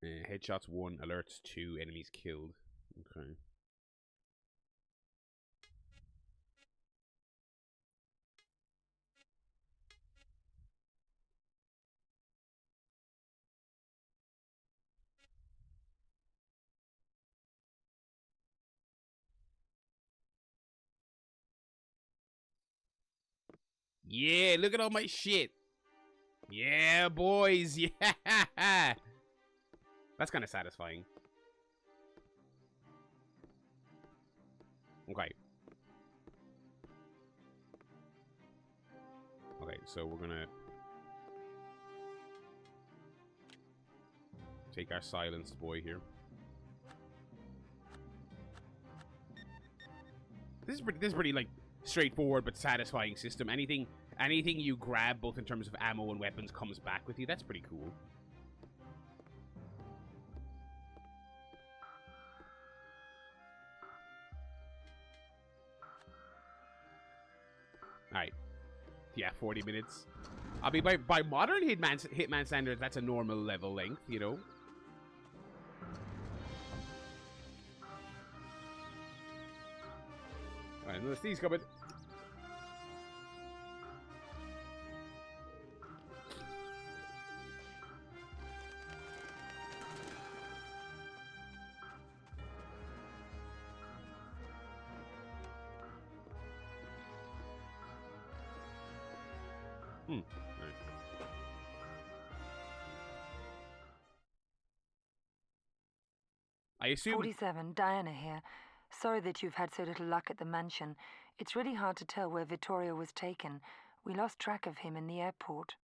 Headshots 1, alerts 2, enemies killed. Okay. Yeah, look at all my shit. Yeah, boys. Yeah. That's kind of satisfying. Okay. Okay, so we're gonna take our silenced boy here. This is pretty like straightforward but satisfying system. Anything you grab, both in terms of ammo and weapons, comes back with you. That's pretty cool. Alright. Yeah, 40 minutes. I mean, by modern Hitman standards, that's a normal level length, you know? Alright, unless these coming. Right. I assume... 47, Diana here. Sorry that you've had so little luck at the mansion. It's really hard to tell where Vittorio was taken. We lost track of him in the airport.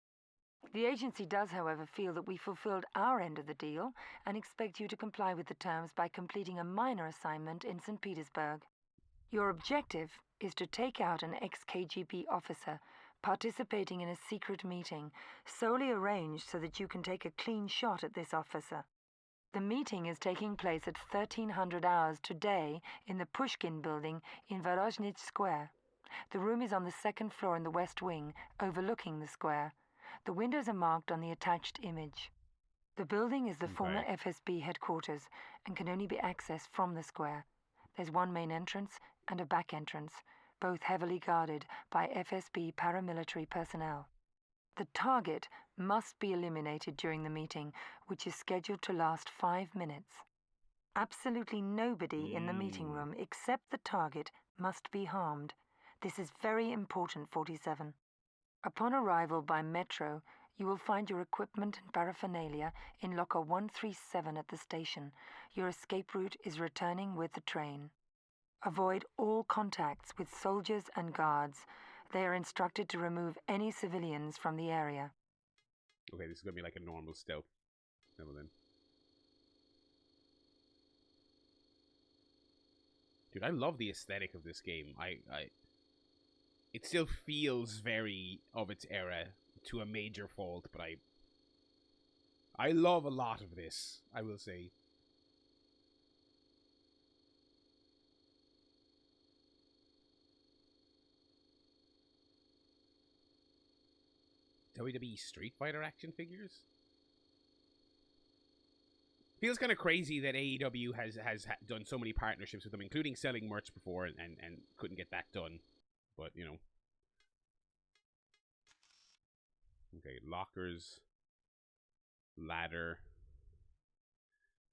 The agency does, however, feel that we fulfilled our end of the deal and expect you to comply with the terms by completing a minor assignment in St. Petersburg. Your objective is to take out an ex-KGB officer participating in a secret meeting, solely arranged so that you can take a clean shot at this officer. The meeting is taking place at 1300 hours today in the Pushkin building in Vorozhnitsyn Square. The room is on the 2nd floor in the west wing, overlooking the square. The windows are marked on the attached image. The building is the former FSB headquarters and can only be accessed from the square. There's one main entrance and a back entrance, both heavily guarded by FSB paramilitary personnel. The target must be eliminated during the meeting, which is scheduled to last 5 minutes. Absolutely nobody in the meeting room except the target must be harmed. This is very important, 47. Upon arrival by metro, You will find your equipment and paraphernalia in locker 137 at the station. Your escape route is returning with the train. Avoid all contacts with soldiers and guards. They are instructed to remove any civilians from the area. Okay, this is going to be like a normal stealth level then. Dude, I love the aesthetic of this game. It still feels very of its era to a major fault, but I love a lot of this, I will say. WWE Street Fighter action figures? Feels kind of crazy that AEW has done so many partnerships with them, including selling merch before, and couldn't get that done. But, you know. Okay, lockers, ladder,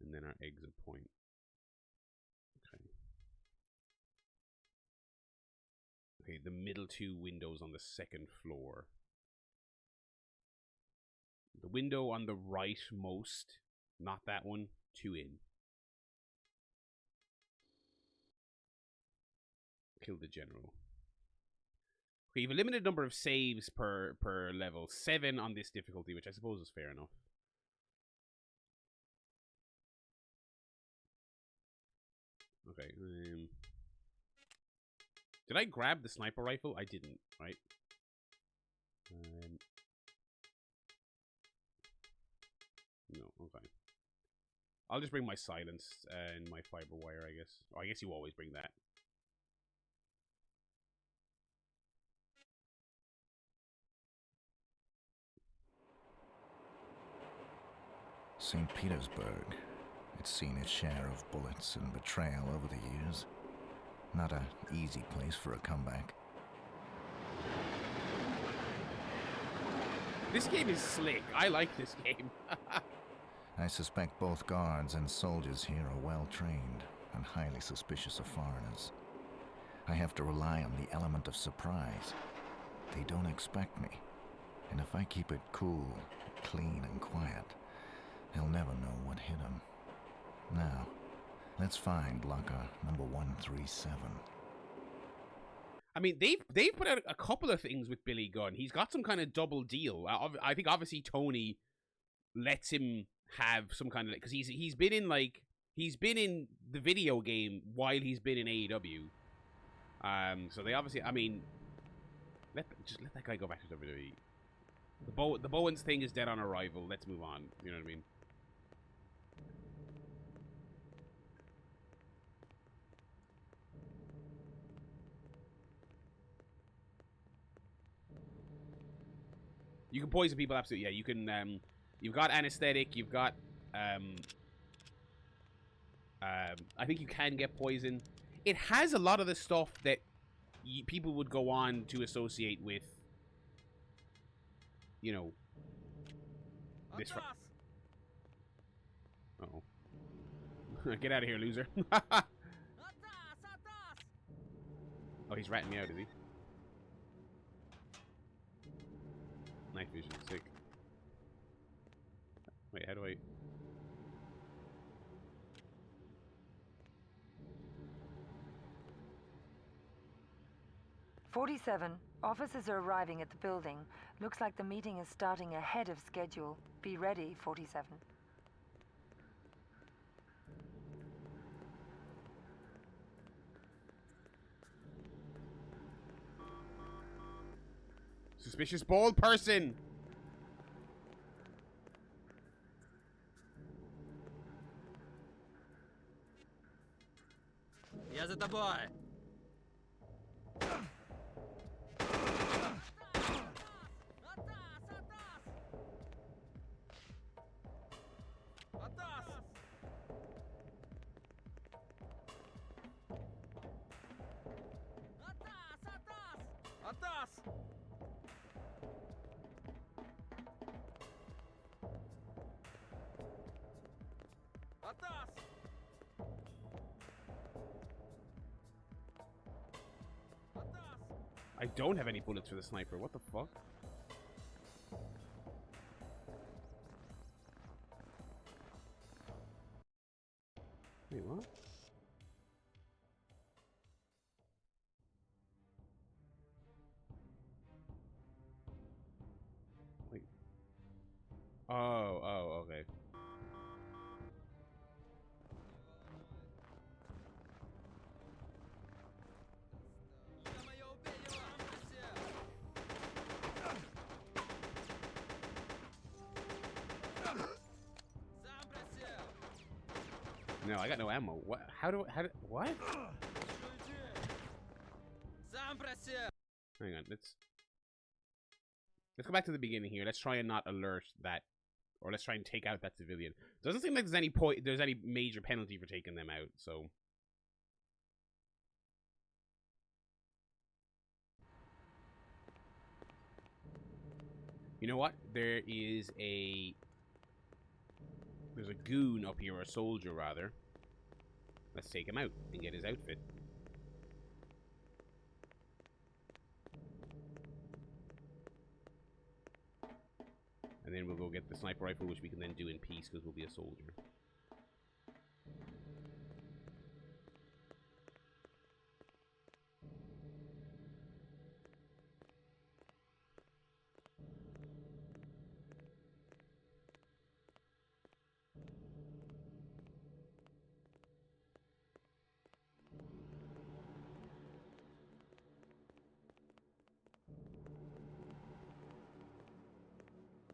and then our exit point. Okay. Okay, the middle two windows on the second floor. The window on the rightmost, not that one, 2 in. Kill the general. Okay, you have a limited number of saves per level. 7 on this difficulty, which I suppose is fair enough. Okay. Did I grab the sniper rifle? I didn't, right? No, okay. I'll just bring my silence and my fiber wire, I guess. Oh, I guess you always bring that. St. Petersburg. It's seen its share of bullets and betrayal over the years. Not an easy place for a comeback. This game is slick. I like this game. I suspect both guards and soldiers here are well trained and highly suspicious of foreigners. I have to rely on the element of surprise. They don't expect me. And if I keep it cool, clean, and quiet, they'll never know what hit them. Now, let's find locker number 137. I mean, they've put out a couple of things with Billy Gunn. He's got some kind of double deal. I think obviously Tony lets him have some kind of, because he's been in the video game while he's been in AEW. So they obviously, I mean, just let that guy go back to WWE. The Bowens thing is dead on arrival. Let's move on. You know what I mean? You can poison people, absolutely. Yeah, you can. You've got anesthetic. You've got. I think you can get poison. It has a lot of the stuff that people would go on to associate with. You know. This. Uh-oh. Get out of here, loser. Oh, he's ratting me out, is he? Night vision, sick. Wait, how do I... "47. Officers are arriving at the building. Looks like the meeting is starting ahead of schedule. Be ready, 47. Suspicious bald person! Я за тобой! I don't have any bullets for the sniper. What the fuck? Wait, what? Wait. Oh, okay. No, I got no ammo. What? How do? What? Hang on. Let's go back to the beginning here. Let's try and not alert that, or let's try and take out that civilian. Doesn't seem like there's any point. There's any major penalty for taking them out. So. You know what? There's a goon up here, or a soldier rather. Let's take him out and get his outfit. And then we'll go get the sniper rifle, which we can then do in peace because we'll be a soldier.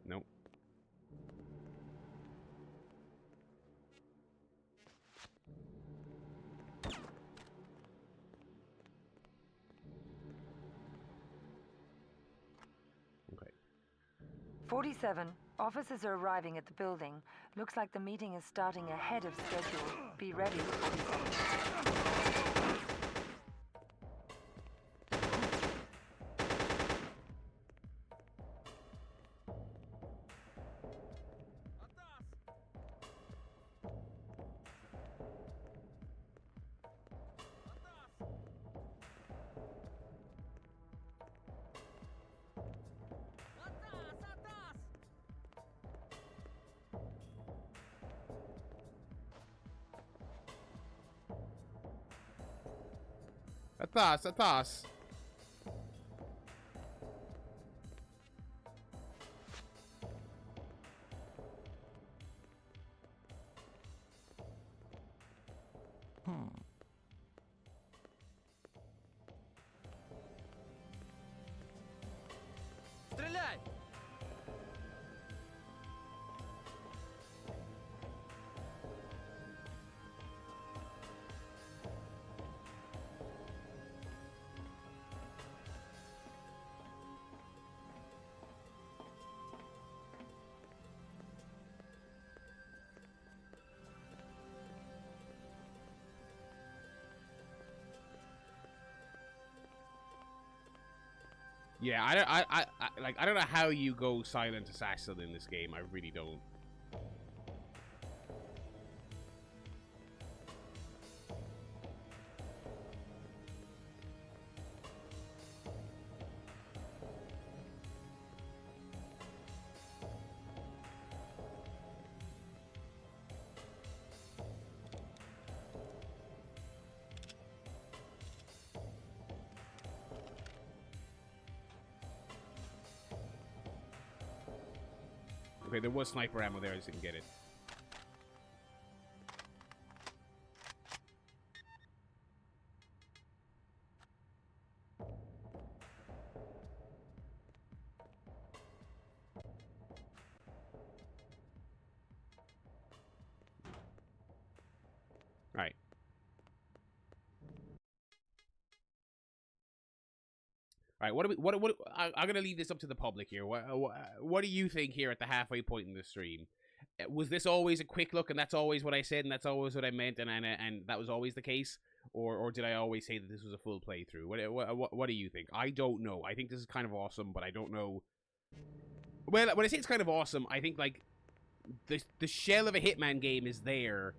Nope. Okay. 47. Officers are arriving at the building. Looks like the meeting is starting ahead of schedule. Be ready, 47. Atas. Стреляй! Yeah, I don't know how you go silent assassin in this game. I really don't. Okay, there was sniper ammo there. I just didn't get it. All right. All right, I'm gonna leave this up to the public here. What do you think here at the halfway point in the stream? Was this always a quick look, and that's always what I said, and that's always what I meant, and that was always the case, or did I always say that this was a full playthrough? What do you think? I don't know. I think this is kind of awesome, but I don't know. Well, when I say it's kind of awesome, I think like the shell of a Hitman game is there,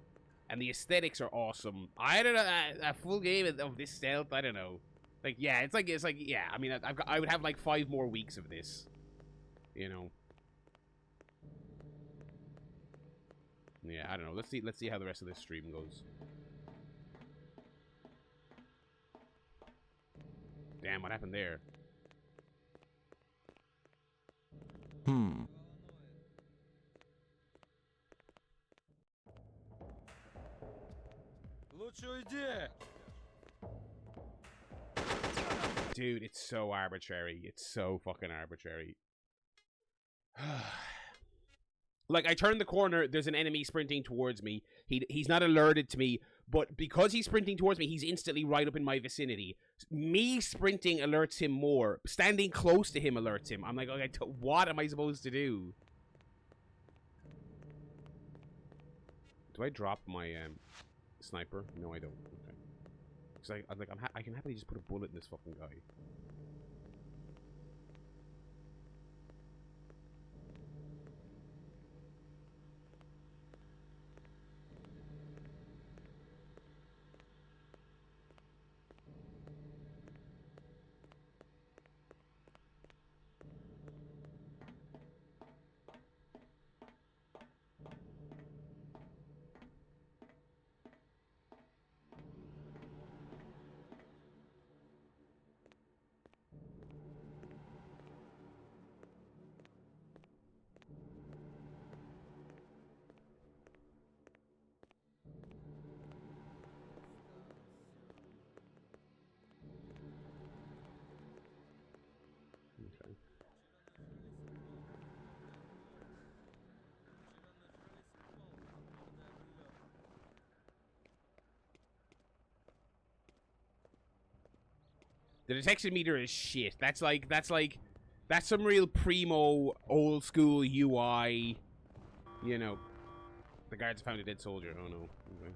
and the aesthetics are awesome. I don't know, a full game of this stealth. I don't know. Like, yeah, it's like, yeah. I mean, I would have like 5 more weeks of this, you know. Yeah, I don't know. Let's see how the rest of this stream goes. Damn, what happened there? Dude, it's so arbitrary. It's so fucking arbitrary. Like, I turn the corner, there's an enemy sprinting towards me. He's not alerted to me, but because he's sprinting towards me, he's instantly right up in my vicinity. Me sprinting alerts him more. Standing close to him alerts him. I'm like, okay, what am I supposed to do? Do I drop my sniper? No, I don't. Okay. Because I can happily just put a bullet in this fucking guy. The detection meter is shit. That's some real primo, old school UI. You know, the guards found a dead soldier. Oh no. Okay.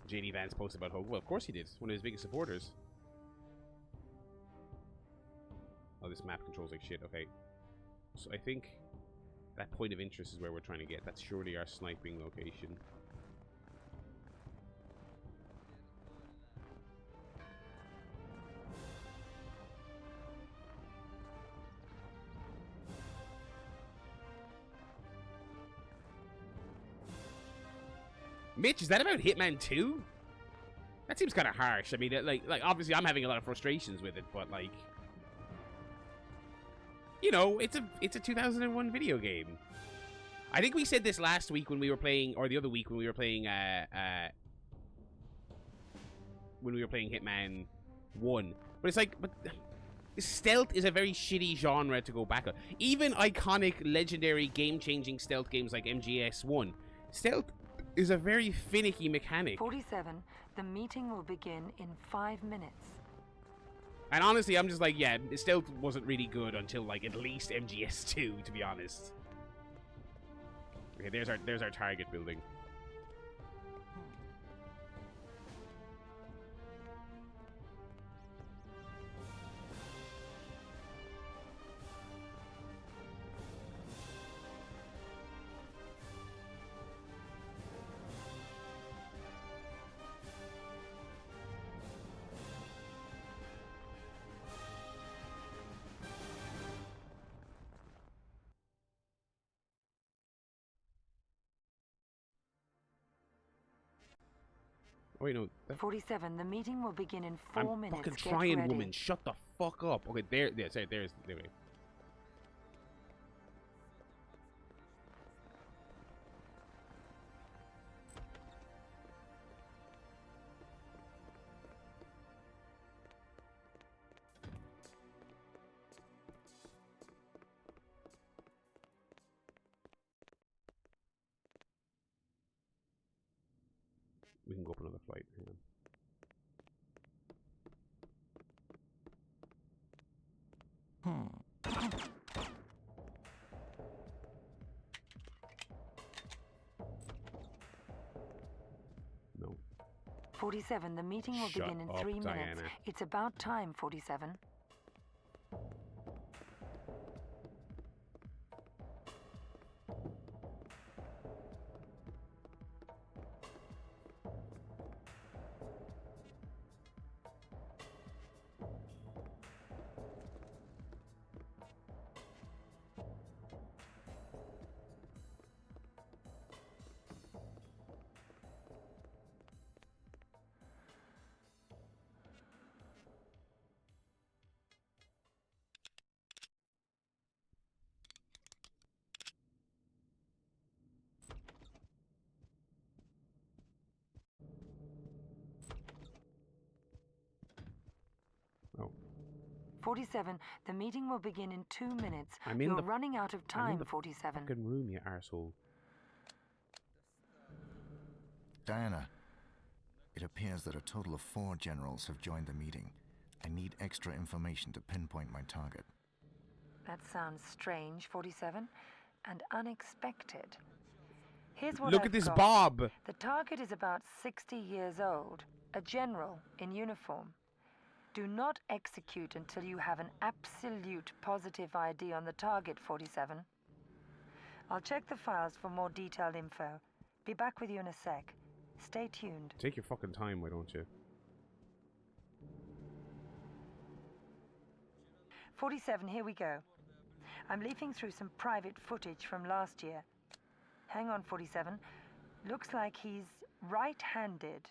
JD Vance posted about Hogue. Well, of course he did. One of his biggest supporters. Oh, this map controls like shit. Okay. So I think that point of interest is where we're trying to get. That's surely our sniping location. Mitch, is that about Hitman 2? That seems kind of harsh. I mean, like obviously I'm having a lot of frustrations with it, but like, you know, it's a 2001 video game. I think we said this last week when we were playing, or the other week when we were playing Hitman 1. But it's like, but stealth is a very shitty genre to go back on. Even iconic, legendary, game-changing stealth games like MGS1, stealth is a very finicky mechanic. 47, the meeting will begin in 5 minutes. And honestly, I'm just like, yeah, stealth wasn't really good until like at least MGS2, to be honest. Okay, there's our target building. Oh, wait, no. 47, the meeting will begin in 4 minutes. I'm fucking Get trying, ready. woman. Shut the fuck up. Okay, there. We can go up another flight. Hang on. No. 47, the meeting will Shut begin in up, 3 minutes. Diana. It's about time, 47. 47, the meeting will begin in 2 minutes. I'm in You're the- running out of I'm in time, the 47. fucking room, you arsehole. Diana, it appears that a total of 4 generals have joined the meeting. I need extra information to pinpoint my target. That sounds strange, 47, and unexpected. Here's what Look I've at this got. Bob. The target is about 60 years old, a general in uniform. Do not execute until you have an absolute positive ID on the target, 47. I'll check the files for more detailed info. Be back with you in a sec. Stay tuned. Take your fucking time, why don't you? 47, here we go. I'm leafing through some private footage from last year. Hang on, 47. Looks like he's right-handed.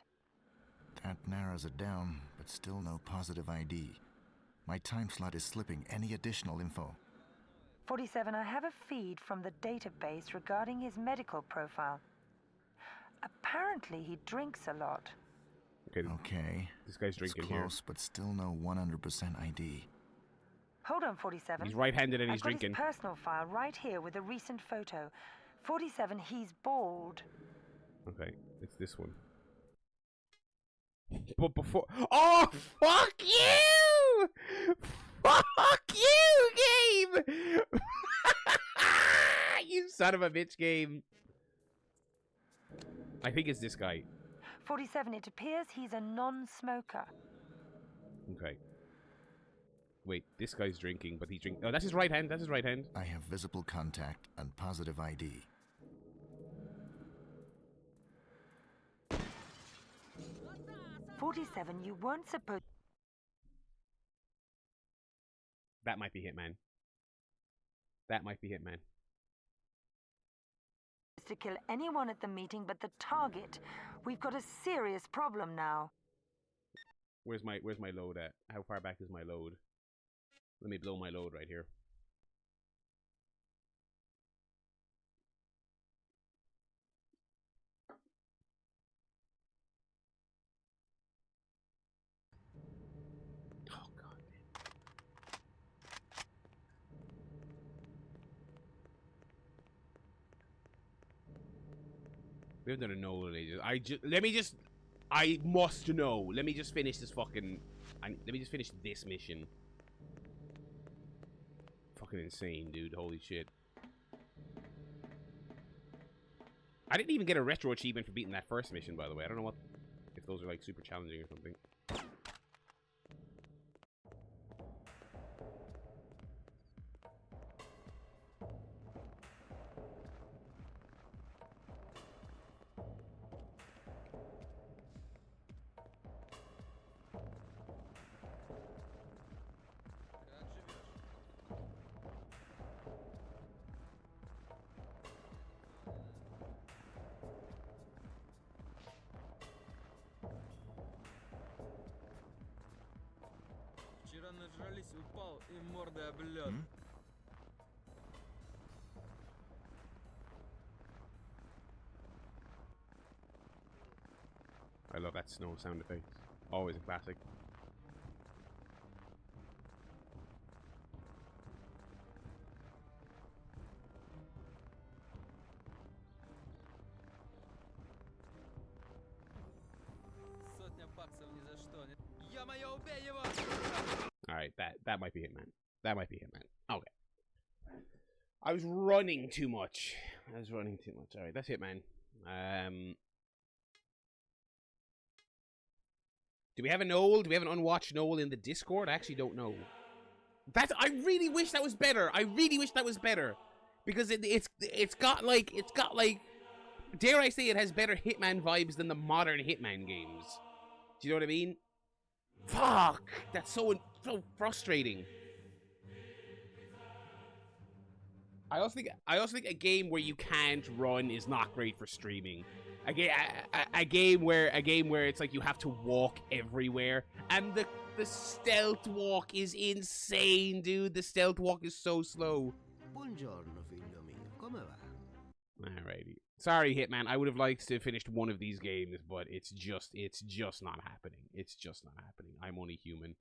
That narrows it down, but still no positive ID. My time slot is slipping. Any additional info? 47, I have a feed from the database regarding his medical profile. Apparently, he drinks a lot. Okay. This guy's It's drinking close, here. but still no 100% ID. Hold on, 47. He's right-handed and he's I've got drinking. his personal file right here with a recent photo. 47, he's bald. Okay, it's this one. But before... Oh, fuck you! Fuck you, game! You son of a bitch, game. I think it's this guy. 47, it appears he's a non-smoker. Okay. Wait, this guy's drinking, but he's drinking... Oh, that's his right hand. That's his right hand. I have visible contact and positive ID. "47, you weren't supposed That might be Hitman. That might be Hitman. to kill anyone at the meeting but the target. We've got a serious problem now." Where's my load at? How far back is my load? Let me blow my load right here. Oh god. We haven't done a no in ages. I must know. Let me just finish this fucking... let me just finish this mission. Fucking insane, dude. Holy shit. I didn't even get a retro achievement for beating that first mission, by the way. I don't know if those are like super challenging or something. Вчера нажрались, упал и мордой об лёд. I love that snow sound effect. Always a classic. Сотня баксов ни за что. Ё-моё, убей его! Alright, that might be Hitman. That might be Hitman. Okay. I was running too much. Alright, that's Hitman. Do we have a Noel? Do we have an unwatched Noel in the Discord? I actually don't know. I really wish that was better. Because it's got like dare I say it has better Hitman vibes than the modern Hitman games. Do you know what I mean? Fuck! That's so frustrating. I also think a game where you can't run is not great for streaming. A game where it's like you have to walk everywhere, and the stealth walk is insane, dude. The stealth walk is so slow. Buongiorno, figlio mio. Come va? Alrighty. Sorry, Hitman. I would have liked to have finished one of these games, but it's just not happening. It's just not happening. I'm only human.